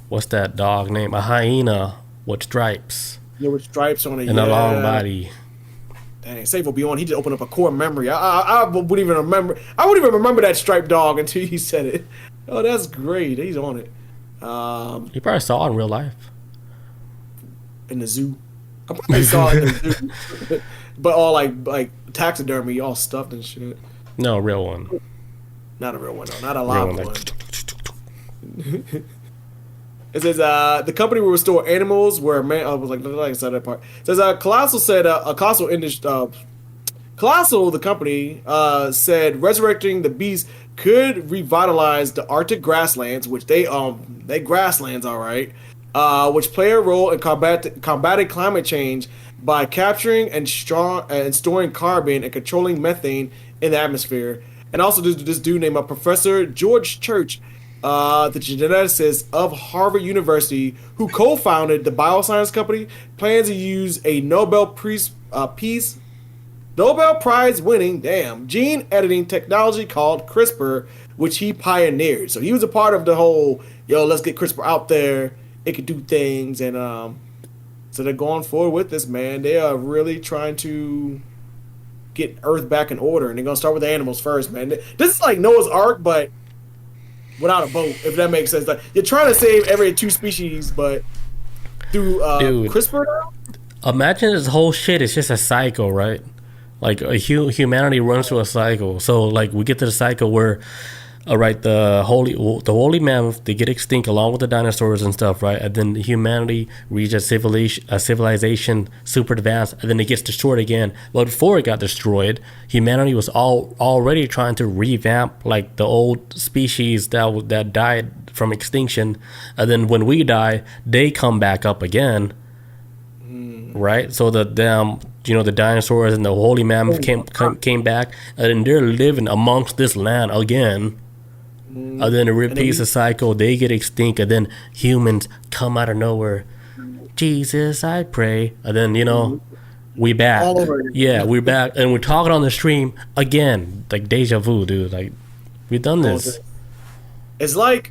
what's that dog name? A hyena with stripes There were stripes on it. and a long body. Dang, Save will be on. He just opened up a core memory. I wouldn't even remember. I wouldn't even remember that striped dog until he said it. Oh, that's great. He's on it. You probably saw it in real life. In the zoo. I probably saw it in the zoo, but all like taxidermy, all stuffed and shit. No, real one. Not a real one, though. Not a Real live one. one. It says the company will restore animals where man. I was like I said that part. It says Colossal said a Colossal industry. Colossal, the company, said resurrecting the beast could revitalize the Arctic grasslands, which they grasslands, all right, which play a role in combating climate change by capturing and storing carbon and controlling methane in the atmosphere. And also, this dude named Professor George Church, the geneticist of Harvard University, who co-founded the bioscience company, plans to use a Nobel Prize winning, gene editing technology called CRISPR, which he pioneered. So he was a part of the whole, let's get CRISPR out there. It could do things. And so they're going forward with this, man. They are really trying to get Earth back in order. And they're going to start with the animals first, man. This is like Noah's Ark, but without a boat, if that makes sense. Like, you're trying to save every two species, but through CRISPR now? Imagine this whole shit is just a cycle, right? Like humanity runs through a cycle. So like we get to the cycle where, the woolly mammoth, they get extinct along with the dinosaurs and stuff, right? And then humanity reaches a civilization super advanced, and then it gets destroyed again. But before it got destroyed, humanity was already trying to revamp like the old species that died from extinction, and then when we die, they come back up again, right? So the dinosaurs and the woolly mammoth came back, and then they're living amongst this land again. And then it repeats the cycle. They get extinct, and then humans come out of nowhere. Jesus, I pray. And then we back. All over. Yeah, we're back, and we're talking on the stream again, like deja vu, dude. Like we've done this. It's like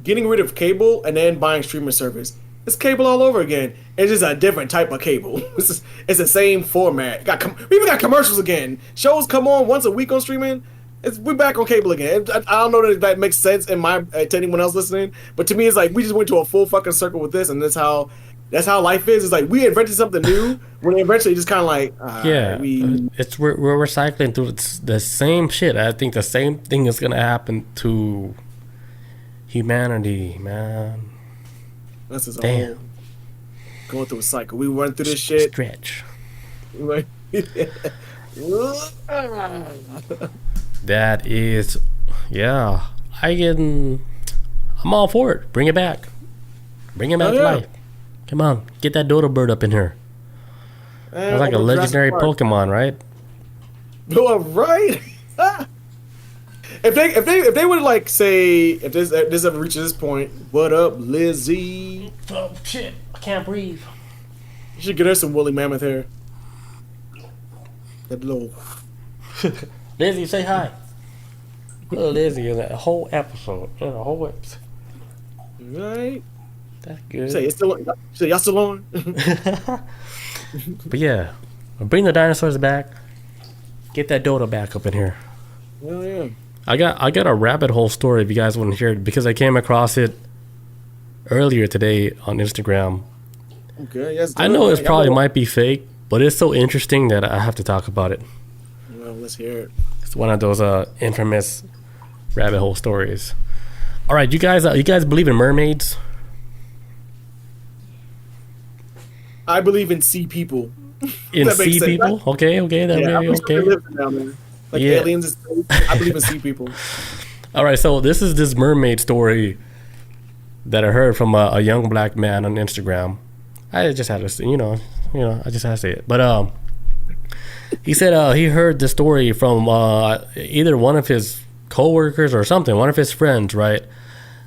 getting rid of cable and then buying streaming service. It's cable all over again. It's just a different type of cable. It's the same format. We even got commercials again. Shows come on once a week on streaming. We're back on cable again. I don't know that makes sense to anyone else listening, but to me, it's like we just went to a full fucking circle with this, and that's how life is. It's like we invented something new when eventually just kind of like we're recycling through the same shit. I think the same thing is gonna happen to humanity, man. That's just Damn. all going through a cycle. We run through this shit. Stretch. Like, That is, yeah. I'm all for it. Bring it back. Bring it back to life. Come on, get that dodo bird up in here. It's like a legendary Pokemon, right? Oh, right. If they would like say if this ever reaches this point, what up, Lizzie? Oh shit! I can't breathe. You should get her some woolly mammoth hair. That little. Lizzie, say hi. Little Lizzie in that whole episode. Right. That's good. Say y'all still on? But yeah, bring the dinosaurs back. Get that dodo back up in here. Well, yeah. I got a rabbit hole story if you guys want to hear it because I came across it earlier today on Instagram. Okay. Yes. I Do it, know it man. probably might be fake, but it's so interesting that I have to talk about it. Well, let's hear it. It's one of those infamous rabbit hole stories. All right, you guys believe in mermaids? I believe in sea people. In That makes sea sense. people? Okay, that Yeah, may be I'm sure okay. they live down there. Like Yeah. aliens and space. I believe in sea people. All right, so this is this mermaid story that I heard from a young black man on Instagram. I just had to, I just had to say it. But he said he heard the story from either one of his coworkers or something, one of his friends, right?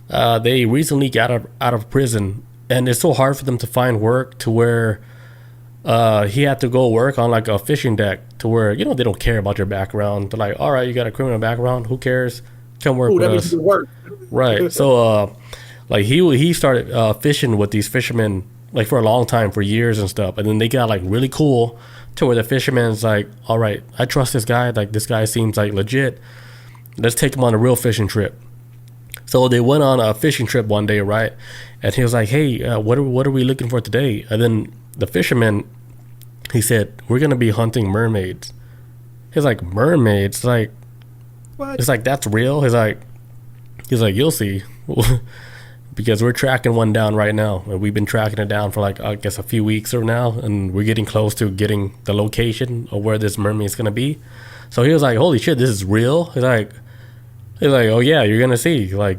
They recently got out of prison, and it's so hard for them to find work to where he had to go work on like a fishing deck to where they don't care about your background. They're like, all right, you got a criminal background, who cares? Come work Ooh, with that means us. you can work. Right. So, like he started fishing with these fishermen like for a long time, for years and stuff, and then they got like really cool to where the fisherman's like, all right, I trust this guy. Like this guy seems like legit. Let's take him on a real fishing trip. So they went on a fishing trip one day, right? And he was like, hey, what are we looking for today? And then the fisherman, he said, we're gonna be hunting mermaids. He's like, mermaids? Like, What? it's like that's real. He's like, you'll see. Because we're tracking one down right now, and we've been tracking it down for like I guess a few weeks or now, and we're getting close to getting the location of where this mermaid's gonna be. So he was like, holy shit, this is real. He's like, oh yeah, you're gonna see. Like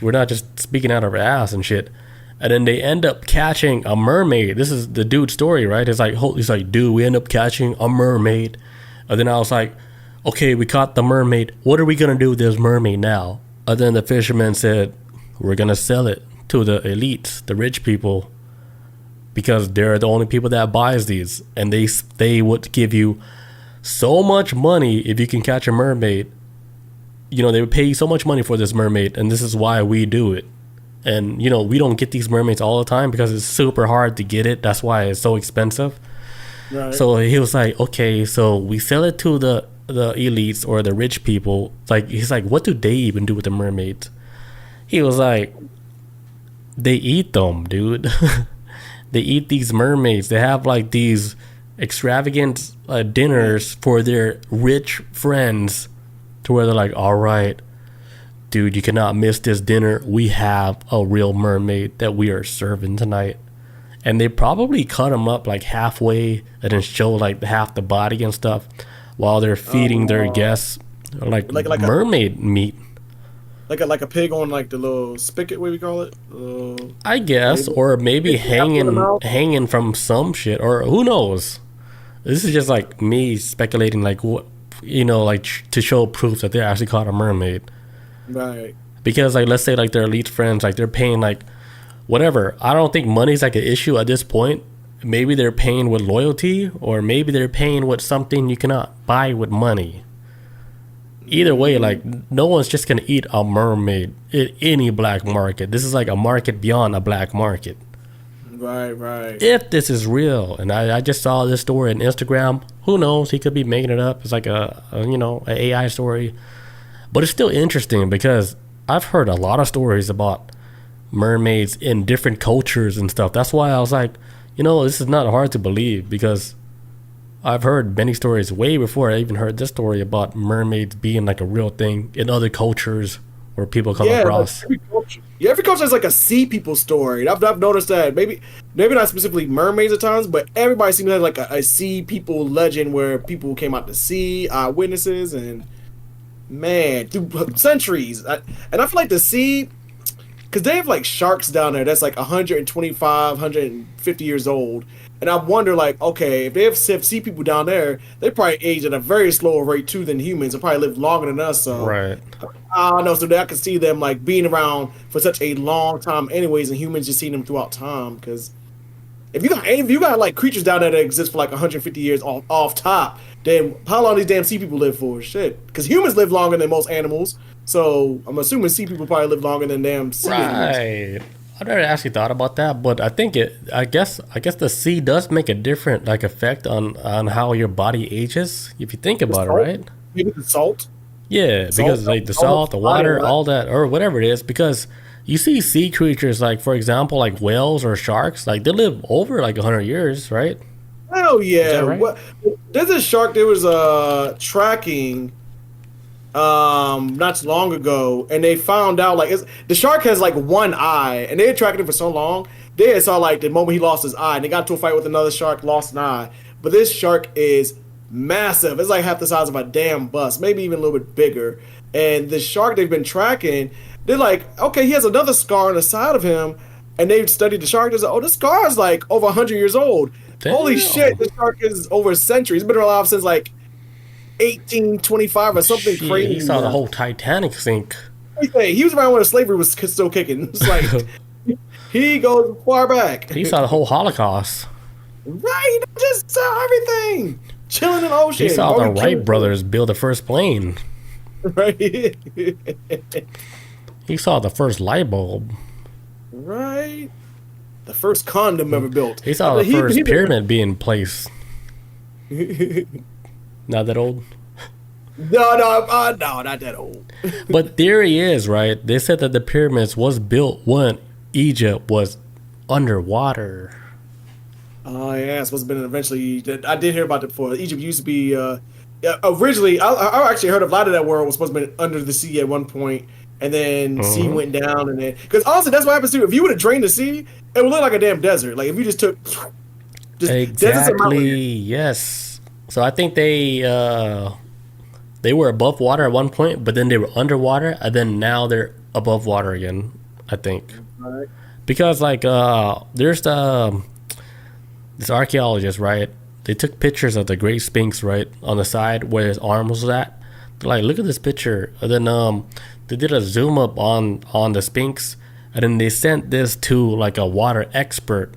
we're not just speaking out of our ass and shit. And then they end up catching a mermaid. This is the dude's story, right? He's like, dude, we end up catching a mermaid. And then I was like, okay, we caught the mermaid. What are we gonna do with this mermaid now? And then the fisherman said, we're gonna sell it to the elites, the rich people, because they're the only people that buys these, and they would give you so much money if you can catch a mermaid. They would pay you so much money for this mermaid, and this is why we do it. And we don't get these mermaids all the time because it's super hard to get it. That's why it's so expensive. Right. So he was like, okay, so we sell it to the elites or the rich people. Like he's like, what do they even do with the mermaids? He was like, they eat them, dude. They eat these mermaids. They have like these extravagant dinners for their rich friends, to where they're like, all right, dude, you cannot miss this dinner. We have a real mermaid that we are serving tonight. And they probably cut them up like halfway and then show like half the body and stuff while they're feeding their guests like mermaid meat. Like a pig on like the little spigot, what we call it. I guess, or maybe hanging from some shit, or who knows. This is just like me speculating, like what like to show proof that they actually caught a mermaid. Right. Because like let's say like their elite friends, like they're paying like whatever. I don't think money's like an issue at this point. Maybe they're paying with loyalty, or maybe they're paying with something you cannot buy with money. Either way, like no one's just gonna eat a mermaid in any black market. This is like a market beyond a black market. Right. If this is real, and I just saw this story on Instagram, who knows? He could be making it up. It's like a an AI story, but it's still interesting because I've heard a lot of stories about mermaids in different cultures and stuff. That's why I was like, this is not hard to believe, because I've heard many stories way before I even heard this story about mermaids being like a real thing in other cultures where people come across. Every culture has like a sea people story. I've noticed that. Maybe not specifically mermaids at times, but everybody seems to have like a sea people legend where people came out to sea, eyewitnesses, and man, through centuries. And I feel like the sea, because they have like sharks down there that's like 125, 150 years old. And I wonder, like, okay, if they have sea people down there, they probably age at a very slower rate too than humans. They probably live longer than us. So Right. I don't know. So I can see them like being around for such a long time, anyways, and humans just seeing them throughout time. Because if you got like creatures down there that exist for like 150 years off top, then how long these damn sea people live for? Shit. Because humans live longer than most animals. So I'm assuming sea people probably live longer than damn sea animals. Right. I never actually thought about that, but I think I guess the sea does make a different like effect on how your body ages, if you think about it, right? Maybe the salt. Yeah, because like the salt, the water, all that, or whatever it is. Because you see sea creatures like, for example, like whales or sharks, like they live over like 100 years, right? Hell Is yeah! that right? What? There's a shark that was tracking not too long ago, and they found out like the shark has like one eye, and they had tracked it for so long. They had saw like the moment he lost his eye, and they got into a fight with another shark, lost an eye. But this shark is massive. It's like half the size of a damn bus, maybe even a little bit bigger. And the shark they've been tracking, they're like, okay, he has another scar on the side of him, and they've studied the shark. They're like, oh, this scar is like over 100 years old. Damn. Holy shit, this shark is over a century. It's been alive since like 1825 or something Shit, crazy. he saw the whole Titanic sink. He was around when slavery was still kicking. It's like he goes far back. He saw the whole Holocaust. Right, just saw everything. Chilling in the ocean. He saw the Wright brothers build the first plane. Right. He saw the first light bulb. Right. The first condom ever built. He saw the first pyramid being placed. Not that old? No, not that old. But theory is, right, they said that the pyramids was built when Egypt was underwater. Oh, yeah, it's supposed to have been eventually. I did hear about it before. Egypt used to be, originally, I actually heard a lot of that world was supposed to be under the sea at one point, and then sea went down, and then, because honestly, that's what happens too. If you would have drained the sea, it would look like a damn desert. Like, if you just took, exactly, yes. So I think they were above water at one point, but then they were underwater, and then now they're above water again, I think. Right. Because, like, there's this archaeologist, right? They took pictures of the Great Sphinx, right, on the side where his arm was at. They're like, look at this picture. And then they did a zoom up on the Sphinx, and then they sent this to like a water expert,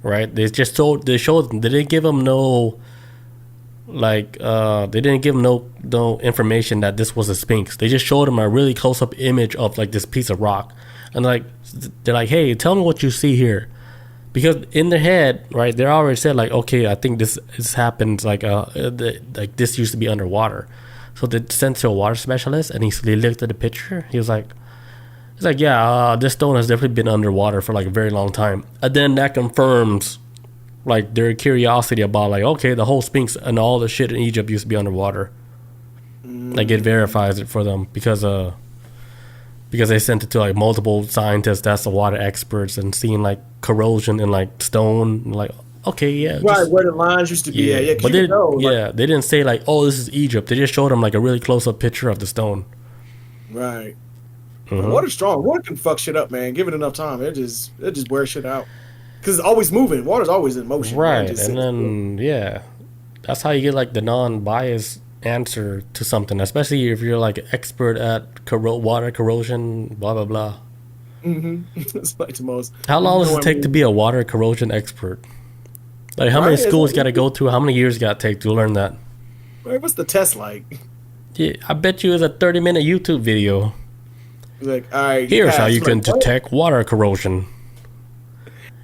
right? They showed them. They didn't give him no, like, they didn't give him no information that this was a Sphinx. They just showed him a really close up image of like this piece of rock, and like they're like, hey, tell me what you see here. Because in their head, right, they already said like, okay, I think this happens like like this used to be underwater. So they sent to a water specialist, and he looked at the picture. He's like, yeah, this stone has definitely been underwater for like a very long time. And then that confirms like their curiosity about like, okay, the whole Sphinx and all the shit in Egypt used to be underwater. Like it verifies it for them because they sent it to like multiple scientists, that's the water experts, and seeing like corrosion in like stone, like, okay, yeah, right, where the lines used to be. Yeah, but they didn't say like, oh, this is Egypt. They just showed them like a really close up picture of the stone. Right. Water's strong. Water can fuck shit up, man. Give it enough time, it just wears shit out. Because it's always moving. Water's always in motion. Right, and then that's how you get like the non-biased answer to something, especially if you're like an expert at water corrosion, blah blah blah. It's like the most. How long does it take to be a water corrosion expert? Like how many schools you got to go through? How many years you got to take to learn that? Right, what's the test like? Yeah, I bet you it's a 30-minute YouTube video. Like, all right, here's how you can detect water corrosion.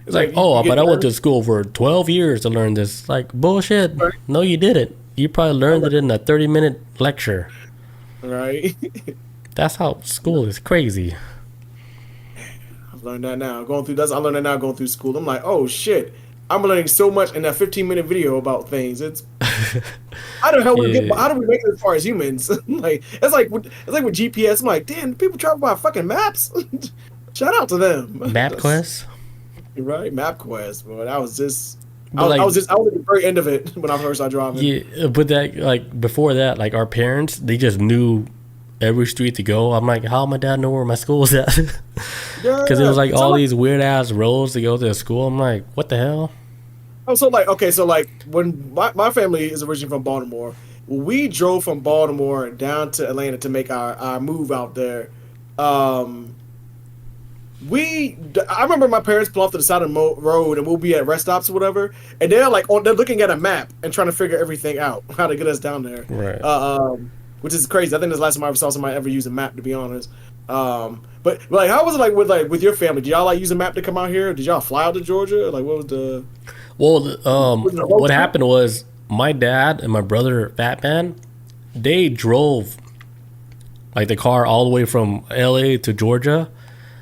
It's like, oh, but I went to school for 12 years to learn this. Like, bullshit. Right. No, you didn't. You probably learned it in a 30-minute lecture. Right. That's how school is crazy. I've learned that now. I learned that now going through school. I'm like, oh shit. I'm learning so much in that 15-minute video about things. It's how do we make it as far as humans? Like it's like with GPS. I'm like, damn, people travel by fucking maps. Shout out to them. MapQuest. You're right, MapQuest. But I was at the very end of it when I first started driving. Yeah, but that like before that, like our parents, they just knew every street to go. I'm like, how my dad know where my school's at? Because it was like all these weird ass roads to go to school. I'm like, what the hell? Oh, so when my family is originally from Baltimore, we drove from Baltimore down to Atlanta to make our move out there. I remember my parents pull off to the side of the road, and we'll be at rest stops or whatever, and they're looking at a map and trying to figure everything out, how to get us down there. Right. Which is crazy. I think that's the last time I ever saw somebody ever use a map, to be honest. But like, how was it with your family? Did y'all like use a map to come out here? Did y'all fly out to Georgia? Like, what was the? Well, what happened was my dad and my brother Fat Man, they drove like the car all the way from LA to Georgia,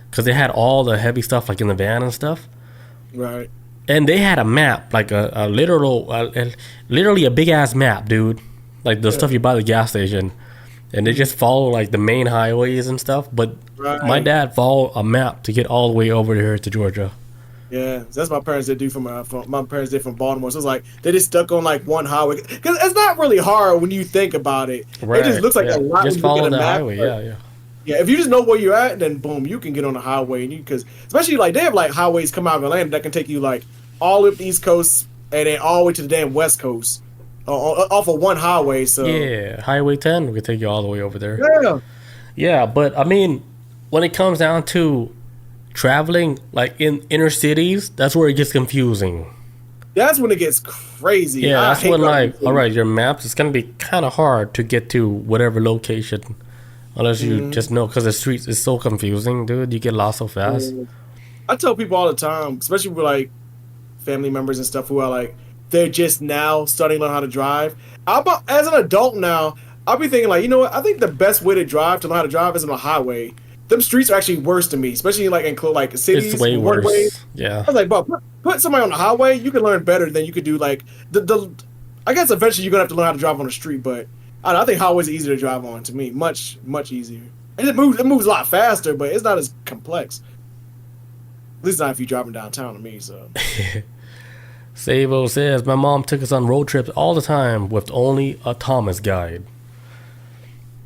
because they had all the heavy stuff like in the van and stuff. Right. And they had a map, like a literally a big ass map, dude. Like the stuff you buy at the gas station. And they just follow like the main highways and stuff. But my dad followed a map to get all the way over here to Georgia. Yeah, that's what my parents did from my parents did from Baltimore. So it's like they just stuck on like one highway because it's not really hard when you think about it. Right. It just looks like a lot. Just follow the highway. Yeah, if you just know where you're at, then boom, you can get on the highway. And because especially like they have like highways come out of Atlanta that can take you like all up the East Coast and then all the way to the damn West Coast off of one highway. So yeah, Highway 10 we could take you all the way over there. Yeah, but I mean, when it comes down to traveling like in inner cities, that's where it gets confusing. That's when it gets crazy. Yeah, that's when like, all right, your maps, it's gonna be kind of hard to get to whatever location unless you just know, because the streets is so confusing, dude. You get lost so fast. I tell people all the time, especially with like family members and stuff who are like they're just now starting to learn how to drive. As an adult now, I'll be thinking like, you know what? I think the best way to learn how to drive is on a highway. Them streets are actually worse to me, especially like in like cities. It's way worse. Yeah. I was like, bro, put somebody on the highway, you can learn better than you could do like the. I guess eventually you're gonna have to learn how to drive on the street, but I think highways are easier to drive on to me, much easier. And it moves a lot faster, but it's not as complex. At least not if you're driving downtown to me. So. Savo says, my mom took us on road trips all the time with only a Thomas guide.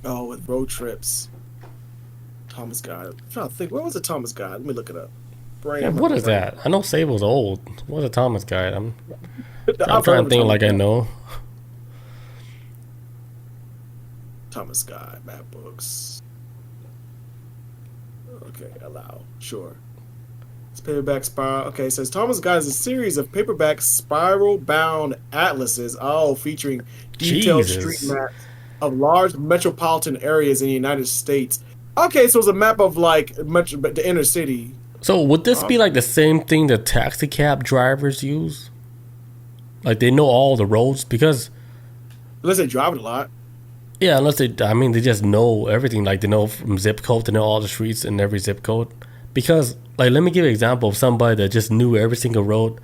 Oh, with road trips. Thomas guide. I'm trying to think. What was a Thomas guide? Let me look it up. What is that? I know Savo's old. What's a Thomas guide? I'm trying to think like I know. Thomas guide, map books. Okay, allow. Sure. Paperback spiral. Okay, it says Thomas Guide is a series of paperback spiral-bound atlases, featuring detailed street maps of large metropolitan areas in the United States. Okay, so it's a map of like the inner city. So would this be like the same thing that taxi cab drivers use? Like they know all the roads because unless they drive it a lot. Yeah, they just know everything. Like they know from zip code, they know all the streets in every zip code. Because, like, let me give you an example of somebody that just knew every single road.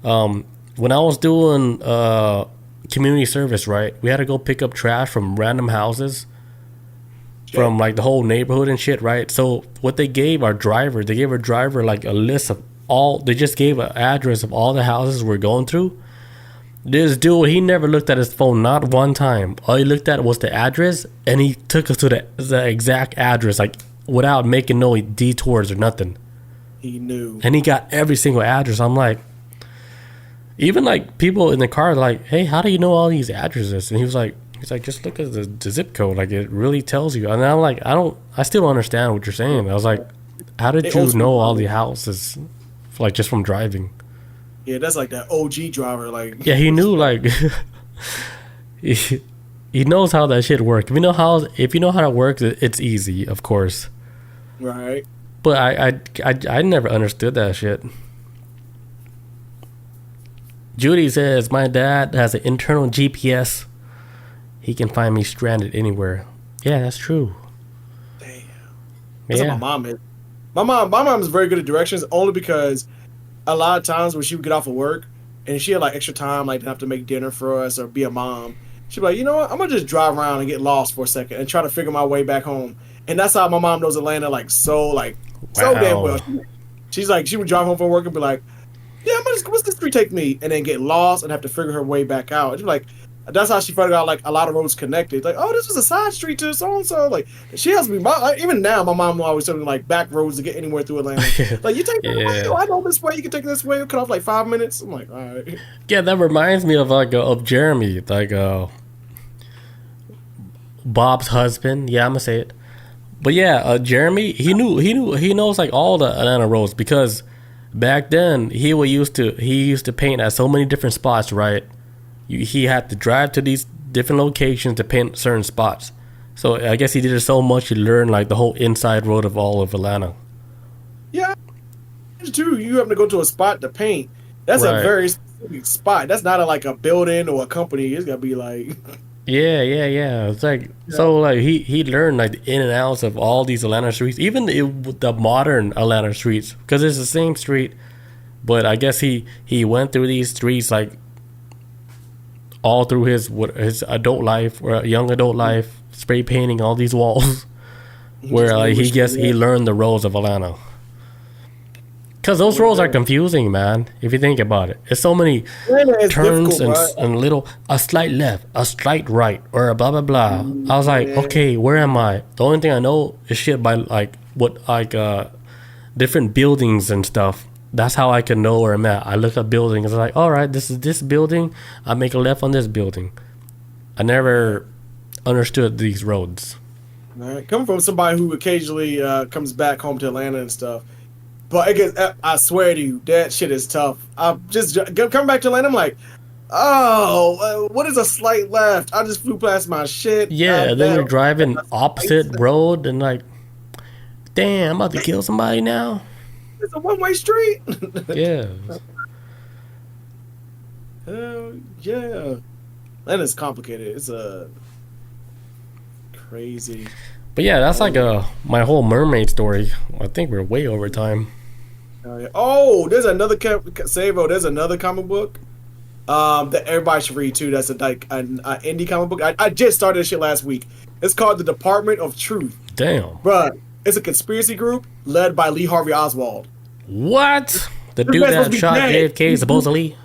When I was doing community service, right, we had to go pick up trash from random houses from, like, the whole neighborhood and shit, right? So what they gave our driver, like, a list of they just gave an address of all the houses we're going through. This dude, he never looked at his phone, not one time. All he looked at was the address, and he took us to the exact address, like, without making no detours or nothing. He knew. And he got every single address. I'm like, even like people in the car are like, hey, how do you know all these addresses? And he's like, just look at the zip code. Like it really tells you. And I'm like, I still don't understand what you're saying. I was like, how did you know all the houses like just from driving? Yeah, that's like that OG driver. Like yeah, he knew like he knows how that shit works. If you know how it works, it's easy, of course. Right. But I never understood that shit. Judy says, my dad has an internal GPS. He can find me stranded anywhere. Yeah, that's true. Damn. That's what my mom is. My mom is very good at directions only because a lot of times when she would get off of work and she had like extra time, like to have to make dinner for us or be a mom, she'd be like, you know what? I'm going to just drive around and get lost for a second and try to figure my way back home. And that's how my mom knows Atlanta so damn well. She's like, she would drive home from work and be like, yeah, what's this street take me? And then get lost and have to figure her way back out. She's like, that's how she figured out like a lot of roads connected. Like, oh, this was a side street to so and so. Like, she has me. Even now, my mom will always tell me like back roads to get anywhere through Atlanta. Like, you take that way. Oh, I know this way. You can take this way. It'll cut off like 5 minutes. I'm like, all right. Yeah, that reminds me of like of Jeremy, like Bob's husband. Yeah, I'm gonna say it. But yeah, Jeremy, he knows like all the Atlanta roads because back then he used to paint at so many different spots, right? He had to drive to these different locations to paint certain spots. So I guess he did it so much he learned like the whole inside road of all of Atlanta. Yeah, too. You have to go to a spot to paint. That's right. A very specific spot. That's not like a building or a company. It's gotta be like. Yeah. It's like so like he learned like the in and outs of all these Atlanta streets, even the modern Atlanta streets, because it's the same street. But I guess he went through these streets like all through his adult life or young adult life, spray painting all these walls. He Where just knew like he which gets one. he learned the roads of Atlanta. Cause those roads are confusing, man. If you think about it, it's so many Atlanta is turns difficult, bro. and little a slight left, a slight right, or a blah blah blah. I was like, Yeah. okay, where am I? The only thing I know is shit by like what like different buildings and stuff. That's how I can know where I'm at. I look at buildings. It's like, all right, this is this building. I make a left on this building. I never understood these roads. Right. Coming from somebody who occasionally comes back home to Atlanta and stuff, but it gets, I swear to you, that shit is tough. I'm just coming back to Atlanta. I'm like, oh, what is a slight left? I just flew past my shit. Yeah, then you're driving That's opposite road and like, damn, I'm about to kill somebody now. It's a one-way street. Yeah. Hell yeah, Atlanta's complicated. It's a crazy. But yeah, that's like my whole mermaid story. I think we're way over time. Yeah. Oh, there's another Savo. There's another comic book that everybody should read too. That's like an indie comic book. I just started this shit last week. It's called The Department of Truth. Damn. Bruh, it's a conspiracy group led by Lee Harvey Oswald. What? The This dude man's supposed that to be shot dead. JFK supposedly?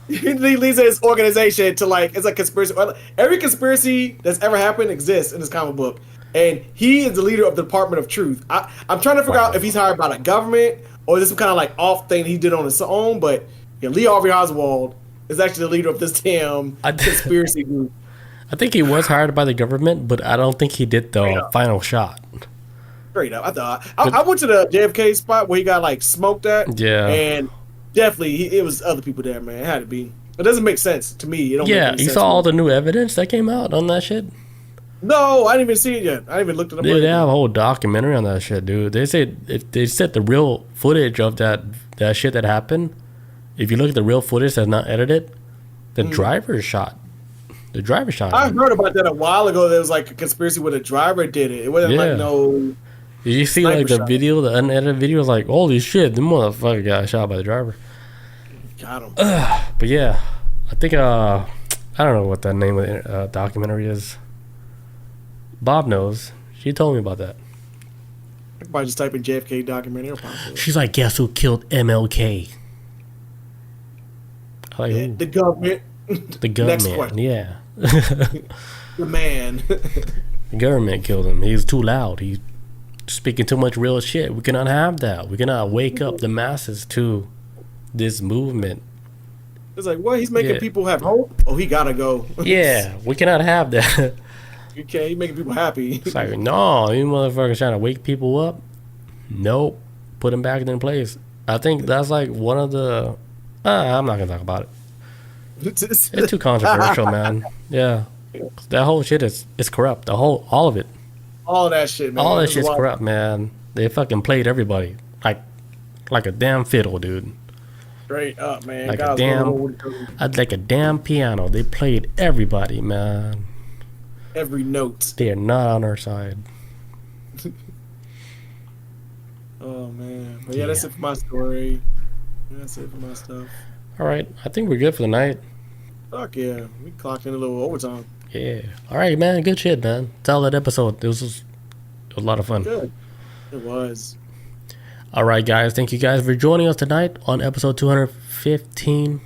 He leads his organization to like, it's a conspiracy. Every conspiracy that's ever happened exists in this comic book. And he is the leader of the Department of Truth. I'm trying to figure out if he's hired by the government or is this some kind of like off thing he did on his own. But yeah, Lee Harvey Oswald is actually the leader of this damn conspiracy group. I think he was hired by the government, but I don't think he did the final shot. Straight up. I went to the JFK spot where he got like smoked at. Yeah. And definitely it was other people there, man. It had to be. It doesn't make sense to me. It don't make Yeah, any you sense saw to me. all the new evidence that came out on that shit? No, I didn't even see it yet. I didn't even looked it up. Dude, they have a whole documentary on that shit, dude. They said if they said the real footage of that shit that happened, if you look at the real footage that's not edited, the driver shot. The driver shot I him. heard about that a while ago. There was like a conspiracy where the driver did it. It wasn't Yeah. like no. Did you see Sniper like the shot. video, the unedited video? Was like, holy shit, the motherfucker got shot by the driver. Got him. But yeah, I think I don't know what the name of the documentary is. Bob knows. She told me about that. Everybody just type in JFK documentary. It'll pop up. She's like, guess who killed MLK? I'm like, Yeah, who? the government. The Next government. question. Yeah. The man. The government killed him. He's too loud. He's speaking too much real shit. We cannot have that. We cannot wake up the masses to this movement. It's like, what? He's making Yeah. people have hope? Oh, he gotta go. Yeah, we cannot have that. Okay, he's making people happy. It's like, no, you motherfuckers trying to wake people up. Nope. Put them back in place. I think that's like one of the. I'm not gonna talk about it. It's too controversial, man. Yeah, that whole shit is corrupt. All of it. All that shit, man. All that It's shit's wild. corrupt, man. They fucking played everybody like a damn fiddle, dude. Straight up, man. Like a God's damn, going over like a damn piano. They played everybody, man. every note. They are not on our side. Oh man. But yeah, that's it for my story. That's it for my stuff. All right, I think we're good for the night. Fuck yeah. We clocked in a little overtime. Yeah. All right, man. Good shit, man. Tell that episode. It was a lot of fun. Good. It was. All right, guys. Thank you guys for joining us tonight on episode 215.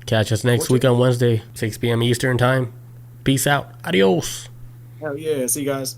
Catch us next week on Wednesday, 6 p.m. Eastern time. Peace out. Adios. Hell yeah. See you guys.